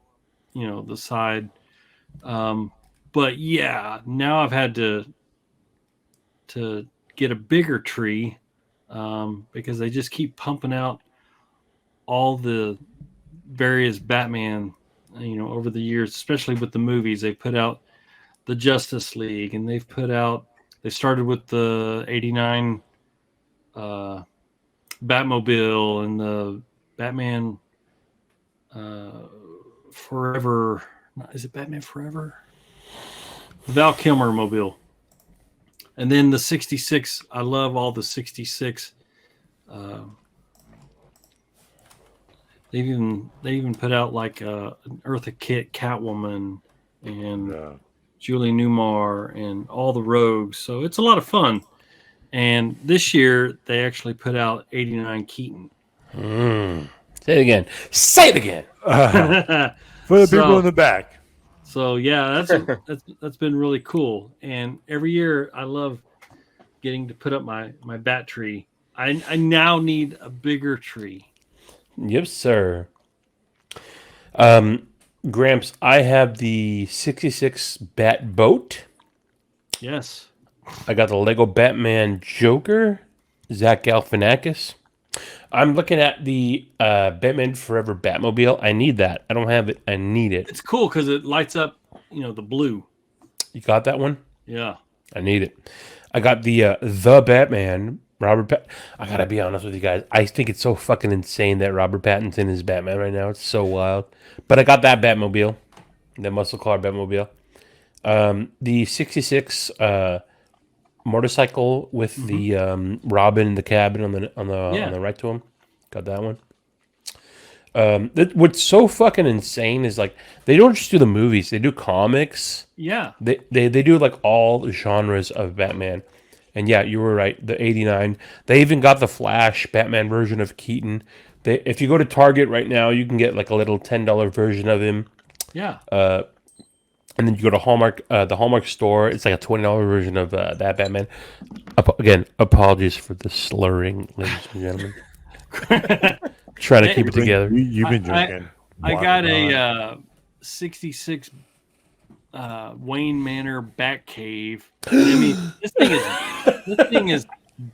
the side. But yeah, now I've had to get a bigger tree because they just keep pumping out all the various Batman, over the years, especially with the movies. They put out the Justice League, and they started with the 89 Batmobile and the Batman Forever. Is it Batman Forever? The Val Kilmer mobile. And then the 66, I love all the 66. They even put out like an Eartha Kitt Catwoman and Julie Newmar and all the rogues. So it's a lot of fun. And this year they actually put out 89 Keaton. Say it again. Say it again. For the people in the back. So yeah, that's been really cool. And every year I love getting to put up my bat tree. I now need a bigger tree. Yes, sir. Gramps, I have the 66 Bat Boat. Yes. I got the Lego Batman Joker, Zach Galifianakis. I'm looking at the Batman Forever Batmobile. I need that. I don't have it. I need it. It's cool because it lights up, the blue. You got that one? Yeah. I need it. I got the Batman, Robert I gotta be honest with you guys. I think it's so fucking insane that Robert Pattinson is Batman right now. It's so wild. But I got that Batmobile, the muscle car Batmobile. The 66 motorcycle with the Robin in the cabin on the right to him. Got that one. What's so fucking insane is like they don't just do the movies; they do comics. Yeah, they do like all genres of Batman. And yeah, you were right. The 89. They even got the Flash Batman version of Keaton. If you go to Target right now, you can get like a little $10 version of him. Yeah. and then you go to Hallmark, the Hallmark store. It's like a $20 version of that Batman. Again, apologies for the slurring, ladies and gentlemen. Trying to keep it together. You've been drinking. I got a 66 Wayne Manor Batcave. I mean, this thing is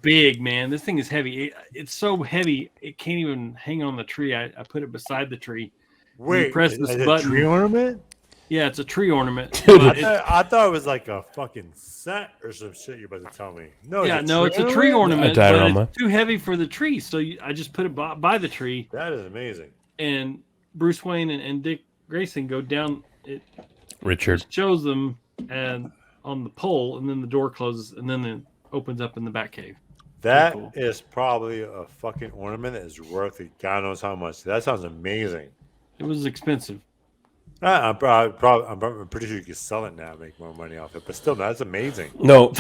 big, man. This thing is heavy. It's so heavy it can't even hang on the tree. I put it beside the tree. Wait, you press this is it button. a tree ornament? Yeah, it's a tree ornament. I thought it was like a fucking set or some shit you're about to tell me. No, it's a tree ornament, A but diorama. it's too heavy for the tree. So I just put it by the tree. That is amazing. And Bruce Wayne and Dick Grayson go down. It Richard shows them and on the pole, and then the door closes, and then it opens up in the Batcave. That cool. is probably a fucking ornament that is worth God knows how much. That sounds amazing. It was expensive. I'm pretty sure you could sell it now and make more money off it. But still, that's amazing. No,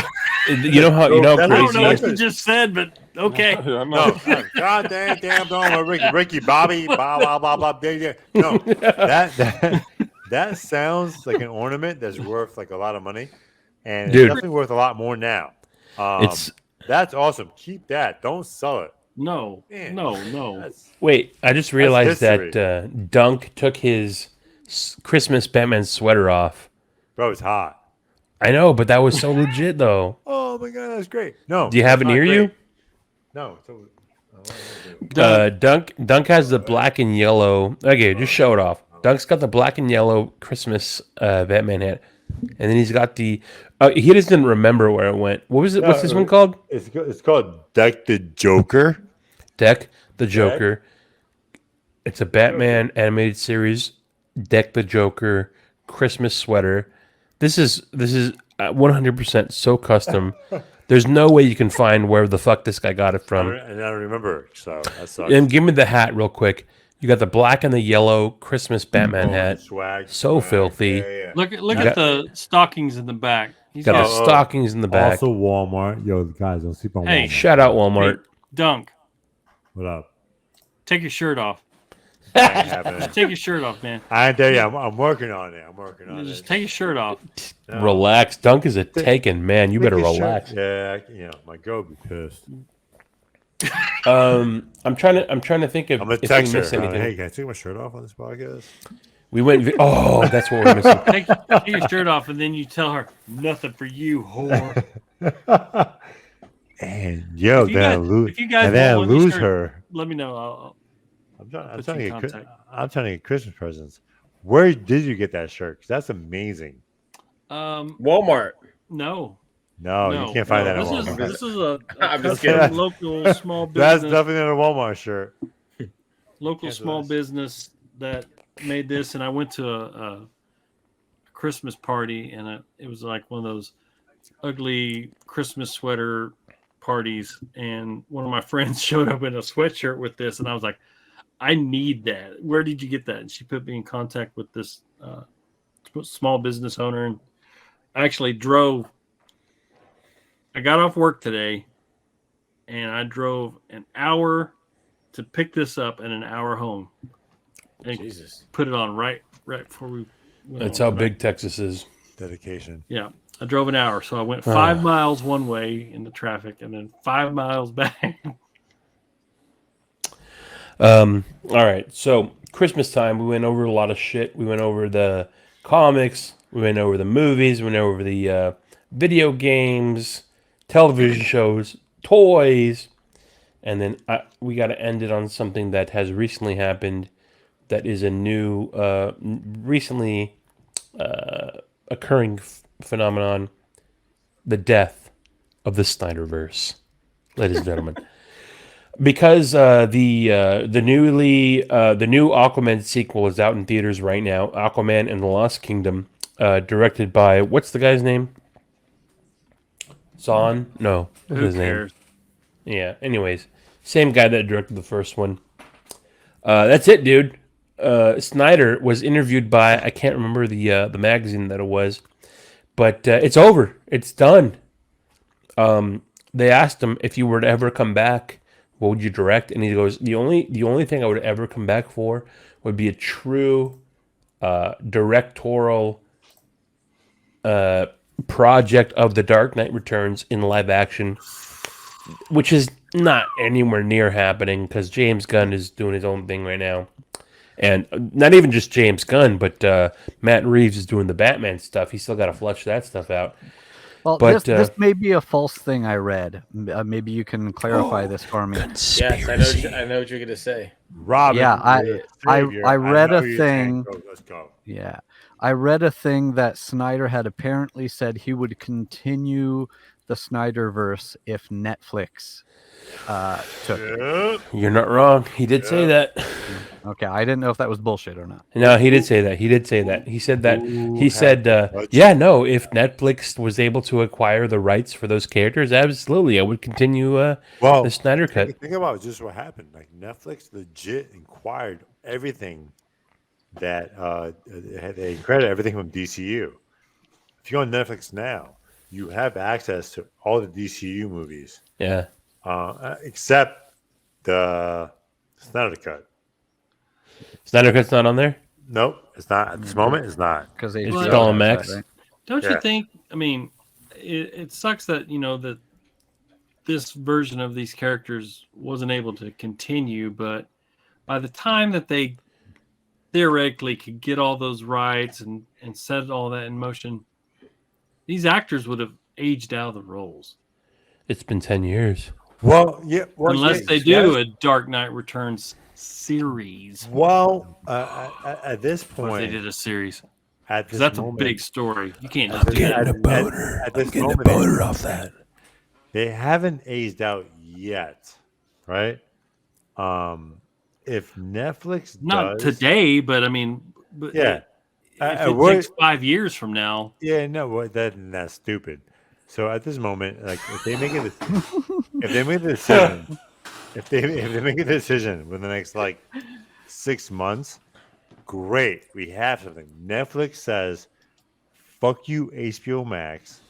you know how I don't crazy. know what you just said, but okay. No, God damn, don't Ricky, Bobby, blah blah blah blah. No, that sounds like an ornament that's worth like a lot of money, and Dude. it's definitely worth a lot more now. That's awesome. Keep that. Don't sell it. No, Man, no. Wait, I just realized history. that Dunk took his Christmas Batman sweater off. Bro, it's hot. I know, but that was so legit, though. Oh my god, that's great. No, Do you have it it's not near you? great. No. Dunk has the black and yellow. Okay, just show it off. Dunk's got the black and yellow Christmas Batman hat, and then he's got the. He just didn't remember where it went. What was it? What's this one called? It's called Deck the Joker. Deck the Joker. It's a Batman animated series. Deck the Joker Christmas sweater. This is 100% so custom. There's no way you can find where the fuck this guy got it from. And I don't remember, so that sucks. And give me the hat real quick. You got the black and the yellow Christmas Batman hat. Swag. So filthy. Yeah. Look at the stockings in the back. He's Got the stockings in the back. Also, Walmart. Yo, guys, don't sleep on Hey. Walmart. Shout out Walmart. Hey, Dunk, What up? take your shirt off. I ain't having it. Just take your shirt off, man. I ain't there yet. I'm working on it. Just take your shirt off. No. Relax. Dunk is a taken man. You better Make it sure- relax. Yeah, my girl be pissed. I'm trying to think of I'm gonna if we text her. missed anything. Hey, can I take my shirt off on this podcast? We went. Oh, that's what we're missing. Take your shirt off, and then you tell her nothing for you, whore. And yo, If you then I guys- lose. if you guys And then I want one of these lose shirts, her. Let me know. I'm trying put to you in get. contact. I'm trying to get Christmas presents. Where did you get that shirt? 'Cause that's amazing. Walmart. No. No, you can't find that at Walmart. This is a I'm just custom kidding. local small That's business. definitely not a Walmart shirt. Local Cancel small this. business that made this, and I went to a Christmas party, and it was like one of those ugly Christmas sweater parties, and one of my friends showed up in a sweatshirt with this, and I was like, I need that. Where did you get that? And she put me in contact with this small business owner, and I actually drove. I got off work today, and I drove an hour to pick this up and an hour home. And Jesus. put it on right before we went That's on. how big Texas is. Dedication. Yeah, I drove an hour, so I went 5 miles one way in the traffic, and then 5 miles back. All right, so Christmas time, we went over a lot of shit. We went over the comics, we went over the movies, we went over the video games, television shows, toys, and then we got to end it on something that has recently happened. That is a new, recently occurring phenomenon: the death of the Snyderverse, ladies and gentlemen. Because the new Aquaman sequel is out in theaters right now, Aquaman and the Lost Kingdom, directed by what's the guy's name? Zahn? No, what's Who his cares? name? Yeah. Anyways, same guy that directed the first one. That's it, dude. Snyder was interviewed by, I can't remember the magazine that it was, but it's over. It's done. They asked him if you were to ever come back, what would you direct? And he goes, the only thing I would ever come back for would be a true directorial project of The Dark Knight Returns in live action, which is not anywhere near happening because James Gunn is doing his own thing right now. And not even just James Gunn, but Matt Reeves is doing the Batman stuff. He's still got to flush that stuff out. Well, But this may be a false thing I read. Maybe you can clarify this for me. Yes, I know what you're gonna say. Robin, Yeah, I read know a you're saying, thing. go, let's go. Yeah, I read a thing that Snyder had apparently said he would continue the Snyderverse if Netflix took it. You're not wrong. He did say that. Okay, I didn't know if that was bullshit or not. No, he did say that. He did say that. He said that. He said, "Yeah, no. If Netflix was able to acquire the rights for those characters, absolutely, I would continue the Snyder Cut." Think about just what happened. Like Netflix legit acquired everything that they credit everything from DCU. If you go on Netflix now, you have access to all the DCU movies. Yeah. Except the Snyder Cut. Snyder Cut's not on there? Nope, it's not at this moment. It's not because it's still on Max. Right? Don't you think? I mean, it sucks that that this version of these characters wasn't able to continue. But by the time that they theoretically could get all those rights and set all that in motion, these actors would have aged out of the roles. It's been 10 years. Well, yeah. Well, unless they do a Dark Knight Returns series. Well, at this point, they did a series. At this that's moment, a big story. You can't. I'm getting a boner. I'm getting a boner off that. They haven't aged out yet, right? If Netflix not does, today, but I mean, yeah, if it takes 5 years from now, yeah, no, that's stupid. So at this moment, like if they make a decision, if they make a decision within the next like 6 months, great, we have something. Netflix says, "Fuck you, HBO Max.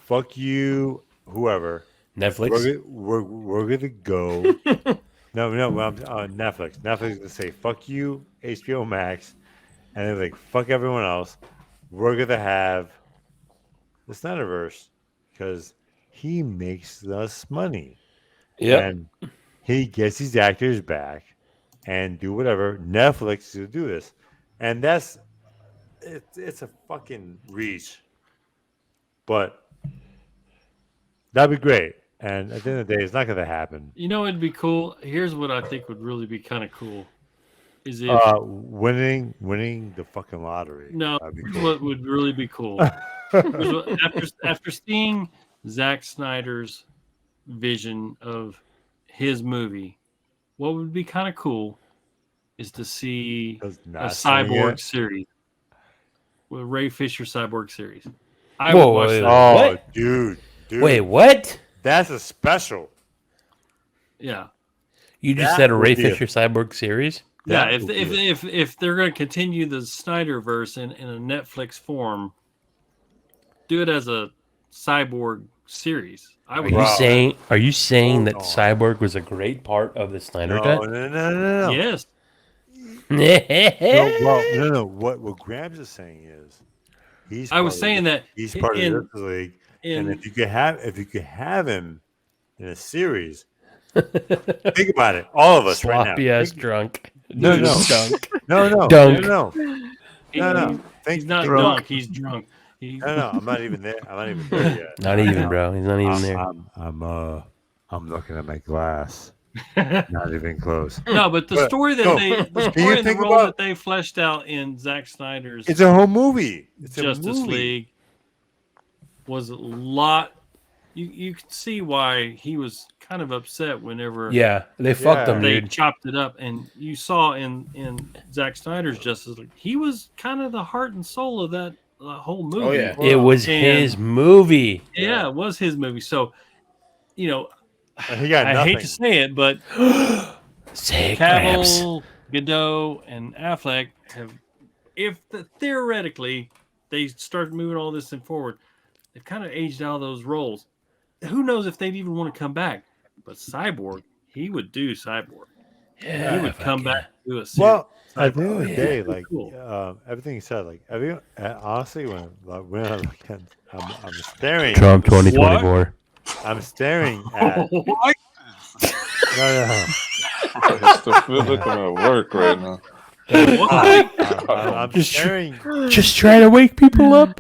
Fuck you, whoever." Netflix. We're gonna go. No, Netflix. Netflix is gonna say, "Fuck you, HBO Max," and they're like, "Fuck everyone else." We're gonna have the Snyderverse because he makes us money. Yeah, and he gets these actors back and do whatever. Netflix is gonna do this, and it's a fucking reach, but that'd be great. And at the end of the day, it's not gonna happen. it'd be cool. Here's what I think would really be kind of cool: is if winning the fucking lottery. No, That'd be here's cool. what would really be cool. After seeing Zack Snyder's vision of his movie, what would be kind of cool is to see a cyborg series, with Ray Fisher cyborg series. I would watch that. Oh, what? dude. Wait, what? That's a special. Yeah. You just said a Ray Fisher cyborg series? Yeah, if they're going to continue the Snyderverse in a Netflix form, do it as a cyborg series. Are you saying that Cyborg was a great part of the Snyder Cut? No. Yes. No. What Grams is saying is, he's part of this league, and if you could have him in a series, think about it. All of us right now. Sloppy ass drunk. No. Dunk. No. Dunk. No. He's not drunk. He's drunk. No. I'm not even there. Yet. Not even, bro. He's not even there. I'm looking at my glass. Not even close. No, but the story that the role that they fleshed out in Zack Snyder's it's a whole movie. It's Justice League was a lot. You could see why he was kind of upset whenever they fucked him, they dude. chopped it up, and you saw in Zack Snyder's Justice League, he was kind of the heart and soul of that whole movie. Oh yeah, it was his movie. Yeah, it was his movie. So, he got I hate to say it, but Cavill, Godot, and Affleck have, theoretically they start moving all this thing forward, they've kind of aged out of those roles. Who knows if they'd even want to come back? But Cyborg, he would do Cyborg. he would come back and do a series. Well, at the end of the Yeah, day, pretty cool. everything you said, honestly, when I look at, I'm staring. Trump 2024. I'm staring at. What? No. We're looking at work right now. I'm staring. Just trying to wake people up.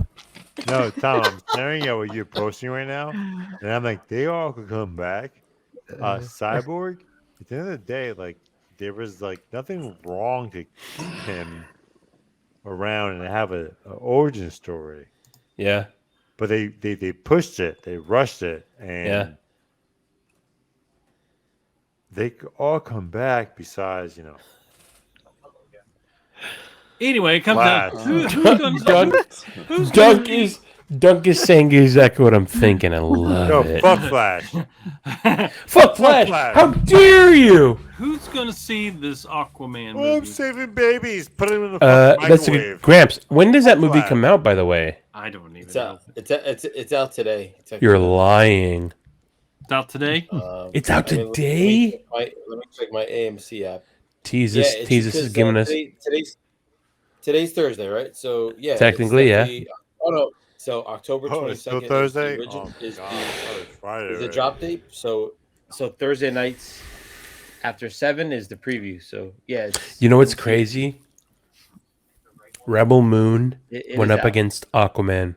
No, Tom, I'm staring at what you're posting right now, and I'm like, they all could come back. Cyborg. At the end of the day, like there was like nothing wrong to keep him around and have an origin story. Yeah. But they pushed it, they rushed it, and they could all come back. Besides, Anyway, it comes down. Dunk is saying exactly what I'm thinking. I love it. Fuck Flash. Fuck Flash. How dare you? Who's gonna see this Aquaman Oh, I'm movie? saving babies. Put him in the fucking That's a microwave. good. Gramps, when does that movie come out, by the way? I don't even It's know. out. It's out today. You're lying. It's out today. It's out Let today? me check my AMC app. Jesus is giving us. Today's Thursday, right? So yeah, Technically, yeah. Oh no, so October 22nd. It's still Thursday. Is Friday. the drop date? So Thursday nights after 7 is the preview. So yeah, You know what's crazy? Rebel Moon It went is up out. against Aquaman.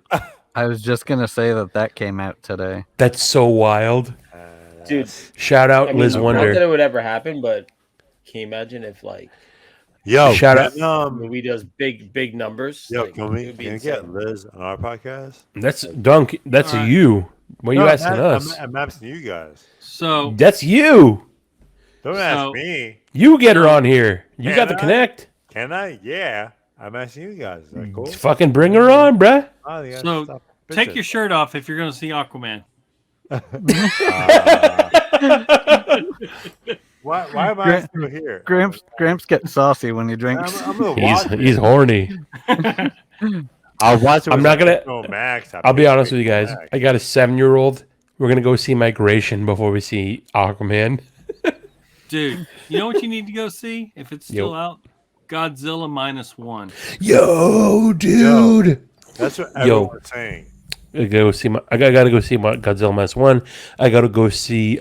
I was just gonna say that came out today. That's so wild. Dude. Shout out I mean, Liz not Wonder. that it would ever happen, but can you imagine if Shout out. the movie does big numbers? Yo, like, can it we would be get insane. Liz on our podcast? That's Dunk. That's you. What are you asking us? I'm asking you guys. So That's you. Don't ask me. You get her on here. You got the Can I? connect. Can I? Yeah. I'm asking you guys. Is that cool? Fucking bring her on, bruh. Oh, you gotta So stop take bitching. your shirt off if you're gonna see Aquaman. Why am I still here? Gramps gets saucy when he drinks. I'm gonna watch it. He's horny. I'll watch it. I'm with not gonna. HBO Max. I'll be honest with you guys. I got a 7-year-old. We're gonna go see Migration before we see Aquaman. Dude, you know what you need to go see if it's still Yo. out? Godzilla -1. Yo, dude. That's what everyone's saying. I gotta go see Godzilla -1. I gotta go see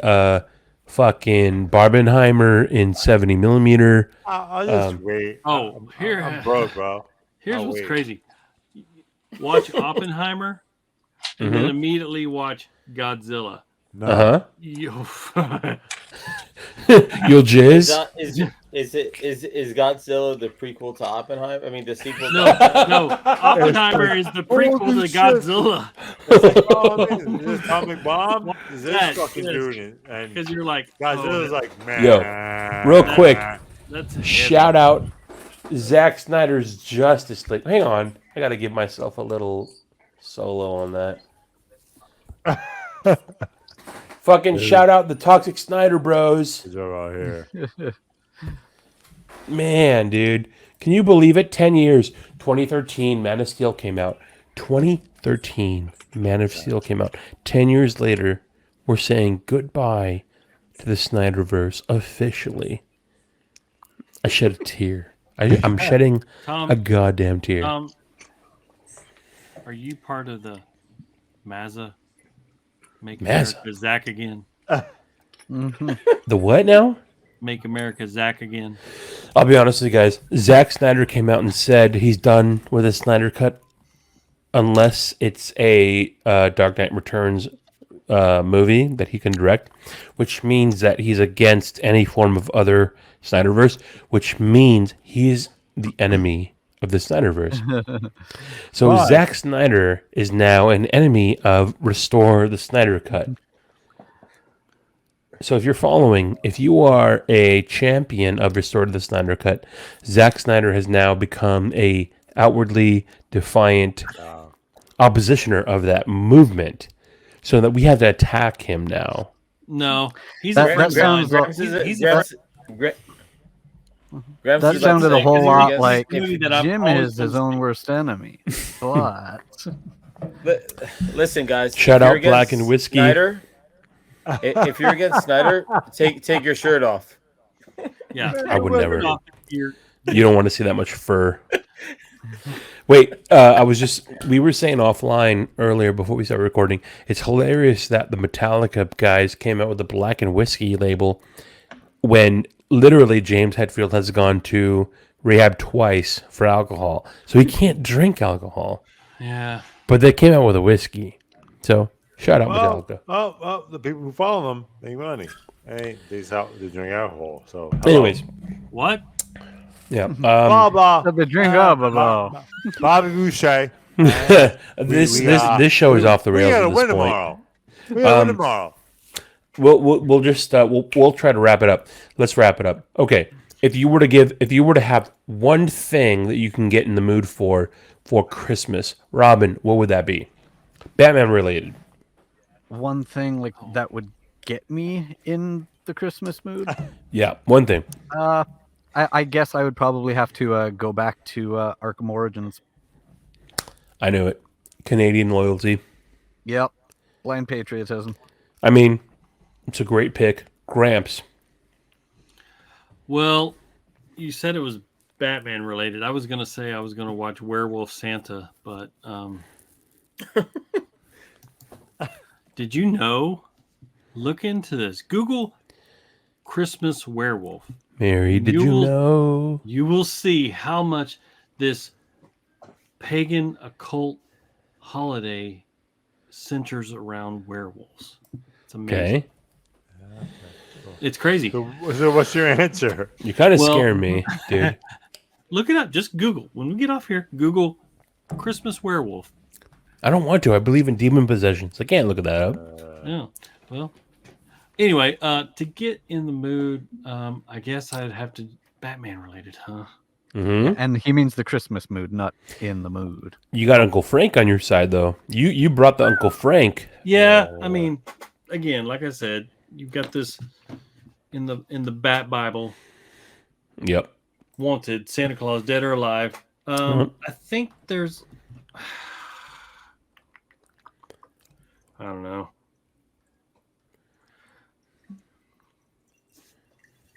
fucking Barbenheimer in 70mm. I'll just wait. Oh, I'm broke, bro. Here's I'll what's wait. crazy. Watch Oppenheimer, and then Mhm. immediately watch Godzilla. Uh-huh. Yo. You'll jizz. Is Godzilla the prequel to Oppenheimer? I mean, the sequel. No, Oppenheimer is the prequel to Godzilla. Is this atomic bomb? Is this Yes, fucking yes. dude? And Because you're like, Godzilla's oh, like, man. Yo, real quick. That's heavy. Shout out Zack Snyder's Justice League. Hang on. I gotta give myself a little solo on that. Fucking shout out the Toxic Snyder Bros. They're out here. Man, dude. Can you believe it? 10 years. 2013, Man of Steel came out. 2013, Man of Steel came out. 10 years later, we're saying goodbye to the Snyderverse officially. I shed a tear. I'm shedding a goddamn tear. Are you part of the Mazza? Make Mazza? America Zach again. The what now? Make America Zach again. I'll be honest with you guys. Zack Snyder came out and said he's done with his Snyder Cut unless it's a Dark Knight Returns movie that he can direct, which means that he's against any form of other Snyderverse, which means he's the enemy of the Snyderverse. So Why? Zack Snyder is now an enemy of Restore the Snyder Cut. So if you're following, if you are a champion of Restore the Snyder Cut, Zack Snyder has now become a outwardly defiant oppositioner of that movement, so that we have to attack him now. No, he's That- a friend that sounds of mine. like- He's a That sounded a whole lot like movie that I've Jim always is his been own worst enemy. But Listen, guys. Shout if you're out Black against and Whiskey. Snyder, if you're against Snyder, take your shirt off. Yeah, I would never. You're- You don't want to see that much fur. Wait, we were saying offline earlier before we started recording, it's hilarious that the Metallica guys came out with the black and whiskey label when literally James Hetfield has gone to rehab twice for alcohol. So he can't drink alcohol. Yeah. But they came out with a whiskey. So shout out Metallica. Well, the people who follow them make money. Hey, they drink alcohol. So, anyways, what? Yeah. Blah blah. The drink up, blah. Bobby Boucher. This show is off the rails. We gotta at this win point. tomorrow. We gotta win tomorrow. We'll just we'll try to wrap it up. Let's wrap it up. Okay. If you were to have one thing that you can get in the mood for Christmas, Robin, what would that be? Batman related. One thing like that would get me in the Christmas mood. Yeah, one thing. I guess I would probably have to go back to Arkham Origins. I knew it. Canadian loyalty. Yep. Blind patriotism. I mean, it's a great pick. Gramps. Well, you said it was Batman related. I was going to say I was going to watch Werewolf Santa, but did you know? Look into this. Google Christmas werewolf. Mary, did you know? You will see how much this pagan occult holiday centers around werewolves. It's amazing. Okay. It's crazy. So what's your answer? You're kind of scaring me, dude. Look it up. Just Google. When we get off here, Google Christmas werewolf. I don't want to. I believe in demon possessions. I can't look at that up. Yeah. Well, anyway, to get in the mood, I guess I'd have to Batman related, huh? Mm-hmm. And he means the Christmas mood, not in the mood. You got Uncle Frank on your side, though. You brought the Uncle Frank. Yeah, I mean, again, like I said, you've got this in the Bat Bible. Yep. Wanted Santa Claus, dead or alive. I think there's. I don't know.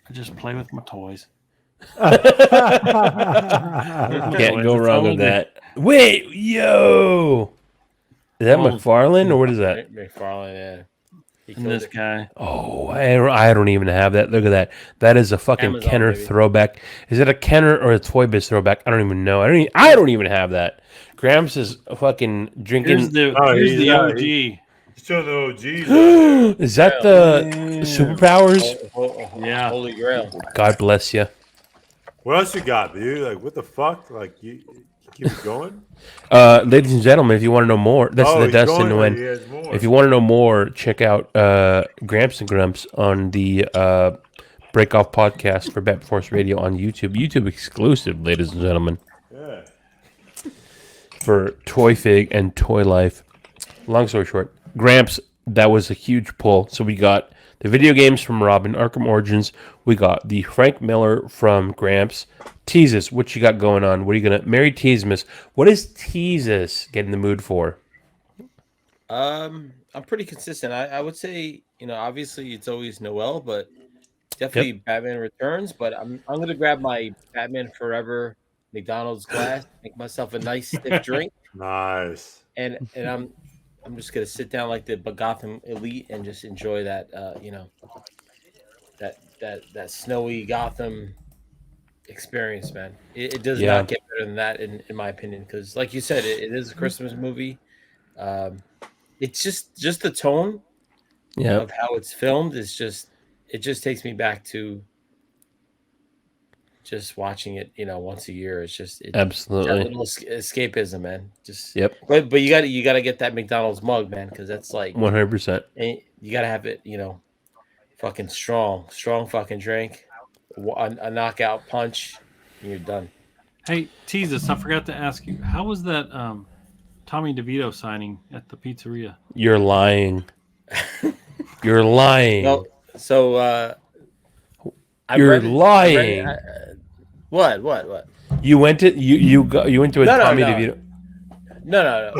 I just play with my toys. Can't go wrong with that. Wait, yo! Is that McFarlane or what is that? McFarlane, yeah. And this guy. Oh, I don't even have that. Look at that. That is a fucking Amazon, Kenner baby. throwback. Is it a Kenner or a Toy Biz throwback? I don't even know. I don't even have that. Gramps is fucking drinking. Here's the OG. Still the OG. Is that the superpowers? Yeah. Holy Grail. God bless you. What else you got, dude? Like, what the fuck? Like, you keep it going? Ladies and gentlemen, if you want to know more, that's the he's Dustin going, Win. he has more. If you want to know more, check out Gramps and Grumps on the Break Off podcast for Bat Force Radio on YouTube. YouTube exclusive, ladies and gentlemen. Yeah. For Toy Fig and Toy Life. Long story short, Gramps, that was a huge pull. So we got the video games from Robin, Arkham Origins. We got the Frank Miller from Gramps. Teasus, what you got going on? What are you gonna Merry Teasmas? What is Teasus get in the mood for? I'm pretty consistent. I would say, obviously it's always Noel, but definitely Batman Returns. But I'm gonna grab my Batman Forever McDonald's glass, make myself a nice stiff drink. Nice. And I'm just gonna sit down like the Gotham Elite and just enjoy that that snowy Gotham experience, man. It does not get better than that in my opinion, because like you said, it is a Christmas movie. It's just the tone of how it's filmed is it just takes me back to just watching it, once a year. It's Absolutely that little escapism, man. Just But you gotta get that McDonald's mug, man, because that's like 100%. You gotta have it, fucking strong fucking drink, a knockout punch, and you're done. Hey, Teasus, I forgot to ask you, how was that Tommy DeVito signing at the pizzeria? You're lying. You're lying. No, so you're lying. What? You went to you went to a Tommy DeVito. No.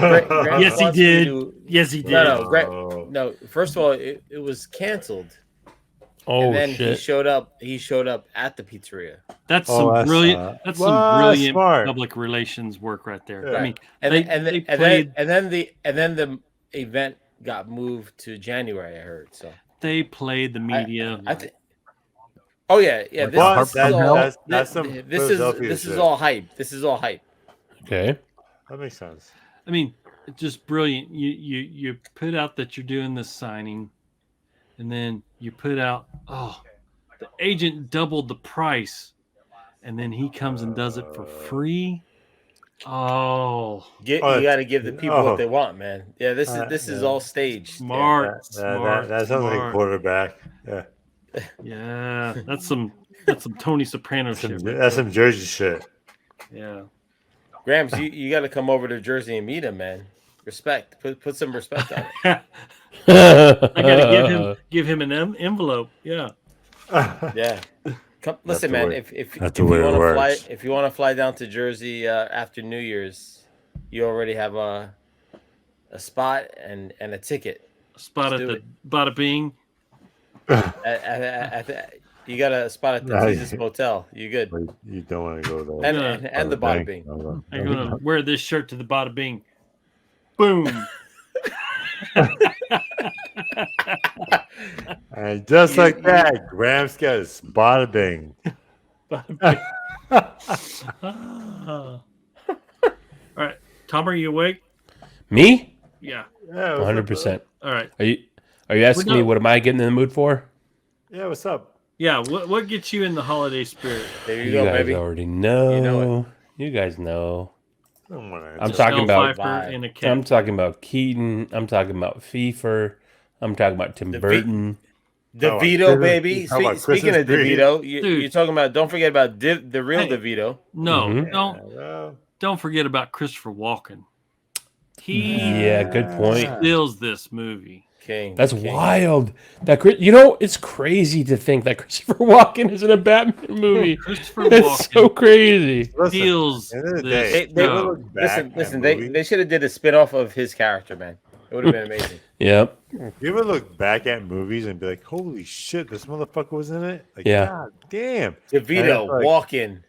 Yes, he did. Yes, he did. No. First of all, it was canceled. Oh and then shit! he showed up at the pizzeria. That's Oh, some that's, brilliant. That's some well, brilliant smart. public relations work right there. Yeah. I mean, And they played and then the event got moved to January. I heard so. they played the media. I think. Oh yeah, yeah. Like This, a this is Harper all. Hill? That's some Philadelphia This is shit. all hype. This is all hype. Okay. That makes sense. I mean, it's just brilliant. You put out that you're doing this signing, and then you put out, oh, the agent doubled the price, and then he comes and does it for free. Oh, You got to give the people what they want, man. Yeah, this is all staged. Smart, that sounds like a quarterback. Yeah, yeah. That's some Tony Soprano shit. Right that's there. some Jersey shit. Yeah. Grams, you got to come over to Jersey and meet him, man. Respect. Put some respect on it. I gotta give him an envelope. Yeah. Yeah. Come, listen, man. If the way it works. if you want to fly down to Jersey after New Year's, you already have a spot and a ticket. A spot at the Bada Bing. You got a spot at the Jesus Motel. You good? You don't want to go there. And the Bada Bing. I'm gonna wear this shirt to the Bada Bing. Boom. And just like that, Gramps got a spot bing. All right, Tom, are you awake? Me? Yeah. 100%. All right. Are you asking me what am I getting in the mood for? Yeah, what's up? Yeah, what gets you in the holiday spirit? There You guys already know. You know You guys know. I'm Just talking Mel about. Pfeiffer and a cat. I'm talking about Keaton. I'm talking about Pfeiffer. I'm talking about Tim Burton. DeVito, baby. How about Speaking of Christmas tree? DeVito, you're talking about. Don't forget about the real DeVito. No, Mhm. don't forget about Christopher Walken. He Good point. steals this movie. King. That's wild. It's crazy to think that Christopher Walken is in a Batman movie. Christopher That's Walken so crazy. steals At the end of the this. day, They show. would listen. They should have did a spinoff of his character, man. It would have been amazing. Yep. You ever look back at movies and be like, "Holy shit, this motherfucker was in it!" Like, Yeah. God damn. DeVito, Like, Walken.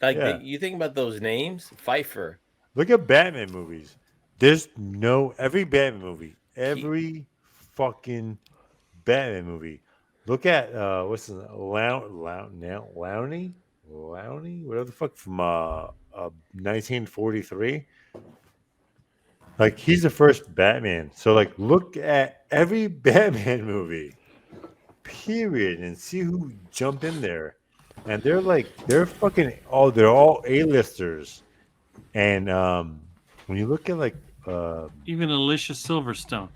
Like Yeah. you think about those names, Pfeiffer. Look at Batman movies. There's every Batman movie, every fucking Batman movie. Look at what's his Lowney, whatever the fuck from 1943. Like he's the first Batman. So like look at every Batman movie, period, and see who jumped in there. And they're all A-listers. And when you look at like Even Alicia Silverstone.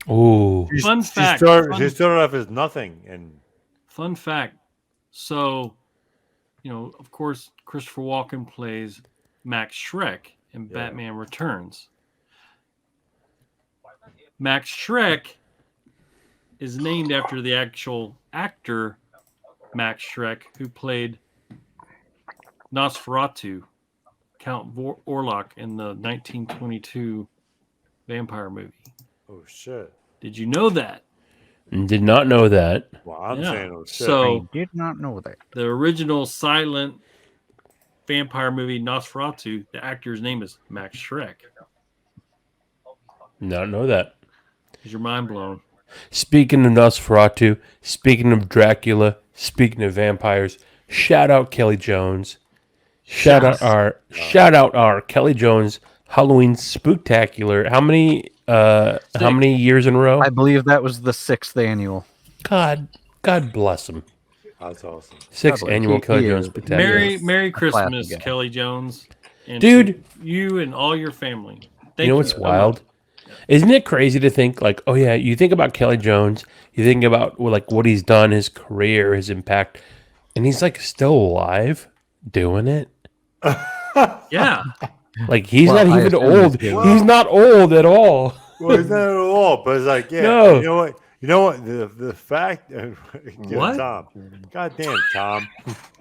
Ooh. Fun fact. she started off as nothing, and Fun fact. So, of course, Christopher Walken plays Max Schreck in Batman Returns. Max Schreck is named after the actual actor Max Schreck, who played Nosferatu, Count Orlok, in the 1922 vampire movie. oh shit. Did you know that? Did not know that. Well, I'm Yeah. saying oh shit. So Did not know that. the original silent vampire movie Nosferatu, the actor's name is Max Schreck. Not know that. Is your mind blown? Speaking of Nosferatu, speaking of Dracula, speaking of vampires, shout out Kelly Jones. Shout out our Kelly Jones Halloween Spooktacular. How many years in a row? I believe that was the 6th annual. God bless him. That's awesome. 6th God, annual he Kelly is. Jones Spectacular. Merry Christmas, classy guy. Kelly Jones. And Dude. to you and all your family. Thank You know what's wild? Isn't it crazy to think like, oh yeah, you think about Kelly Jones, you think about like what he's done, his career, his impact, and he's like still alive doing it. Yeah. Like he's Well, not I even assume old. he's He's not old at all. Well, it's not at all, but it's like, yeah, No. you know what? The fact, What? Tom, goddamn Tom,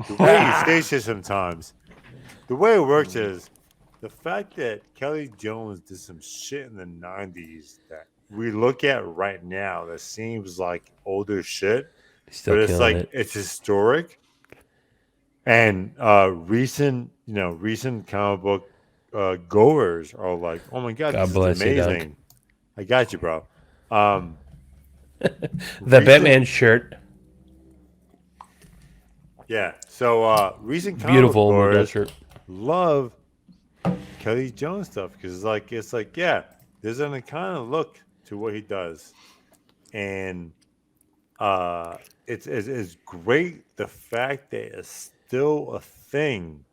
the way you say shit sometimes, the way it works is the fact that Kelly Jones did some shit in the '90s that we look at right now that seems like older shit. Still but it's killing like it. it's historic. And recent comic book goers are like, "Oh my god, God this is bless you, Dunk. amazing!" I got you, bro. The recent- Batman shirt. Yeah. So recent comic Beautiful book Model goers shirt. love Kelly Jones stuff because it's like yeah, there's an kind of look to what he does, and it's great the fact that it's still a thing,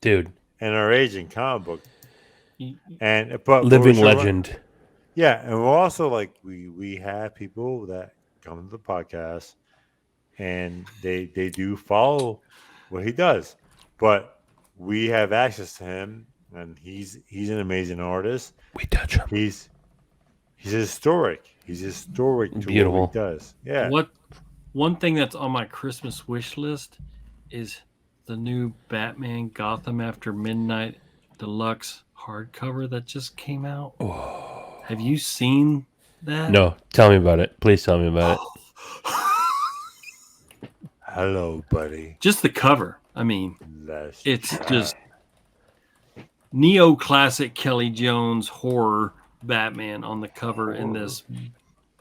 Dude. in our age in comic book, and but Living we're legend. yeah, and we're also like we have people that come to the podcast, and they do follow what he does, but we have access to him, and he's an amazing artist. We touch him. He's historic. He's historic to Beautiful. what he does. Yeah. One thing that's on my Christmas wish list is the new Batman Gotham After Midnight Deluxe hardcover that just came out. Oh. Have you seen that? No, tell me about it. Please tell me about it. Hello, buddy. Just the cover. I mean, Let's it's try. just neoclassic Kelly Jones horror Batman on the cover in this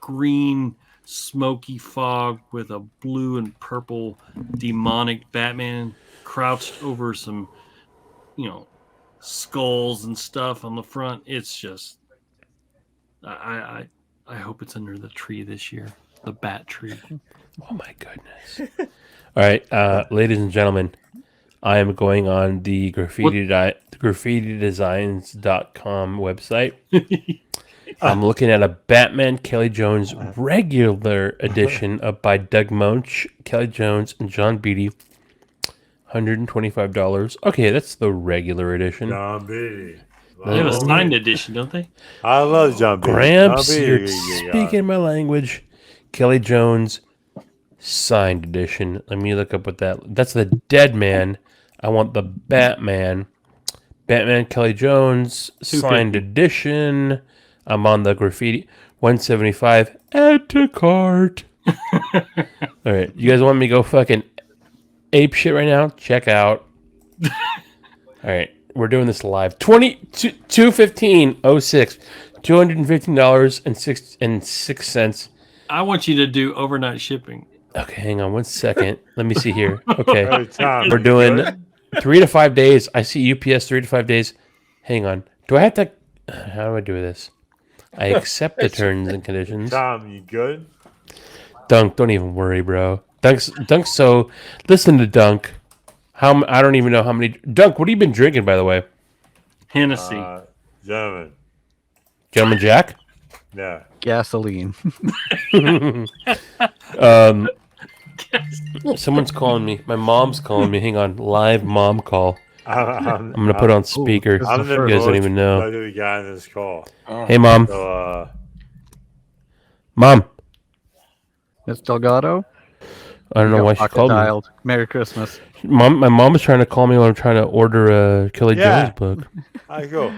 green smoky fog with a blue and purple demonic Batman crouched over some, skulls and stuff on the front. It's just, I hope it's under the tree this year, the Bat tree. Oh my goodness! All right, ladies and gentlemen, I am going on the graffitidesigns.com website. I'm looking at a Batman Kelly Jones regular edition by Doug Moench, Kelly Jones, and John Beatty. $125. Okay, that's the regular edition. John Beatty. They have a signed edition, don't they? I love John Beatty. Gramps, John Beatty, you're speaking my language. Kelly Jones signed edition. Let me look up what that's the Dead Man. I want the Batman. Batman Kelly Jones signed edition. I'm on the graffiti 175. Add to cart. All right, you guys want me to go fucking ape shit right now? Check out. All right, we're doing this live. 215.06, $215.06. I want you to do overnight shipping. Okay, hang on 1 second. Let me see here. Okay, Hey, Tom, we're you doing good? 3 to 5 days. I see UPS 3 to 5 days. Hang on. Do I have to? How do I do this? I accept the terms and conditions. Tom, you good? Dunk, don't even worry, bro. Dunk's so. Listen to Dunk. I don't even know how many. Dunk, what have you been drinking, by the way? Hennessy. Gentlemen. Gentleman Jack. Yeah. Gasoline. Someone's calling me. My mom's calling me. Hang on. Live mom call. I'm gonna put on speaker. Ooh, I'm You guys don't even know. What do we got in this call? Hey, mom. So, Mom. It's Delgado. I don't know why she called me. Dialed. Merry Christmas. My mom was trying to call me when I'm trying to order a Kelly Yeah. Jones book. I go.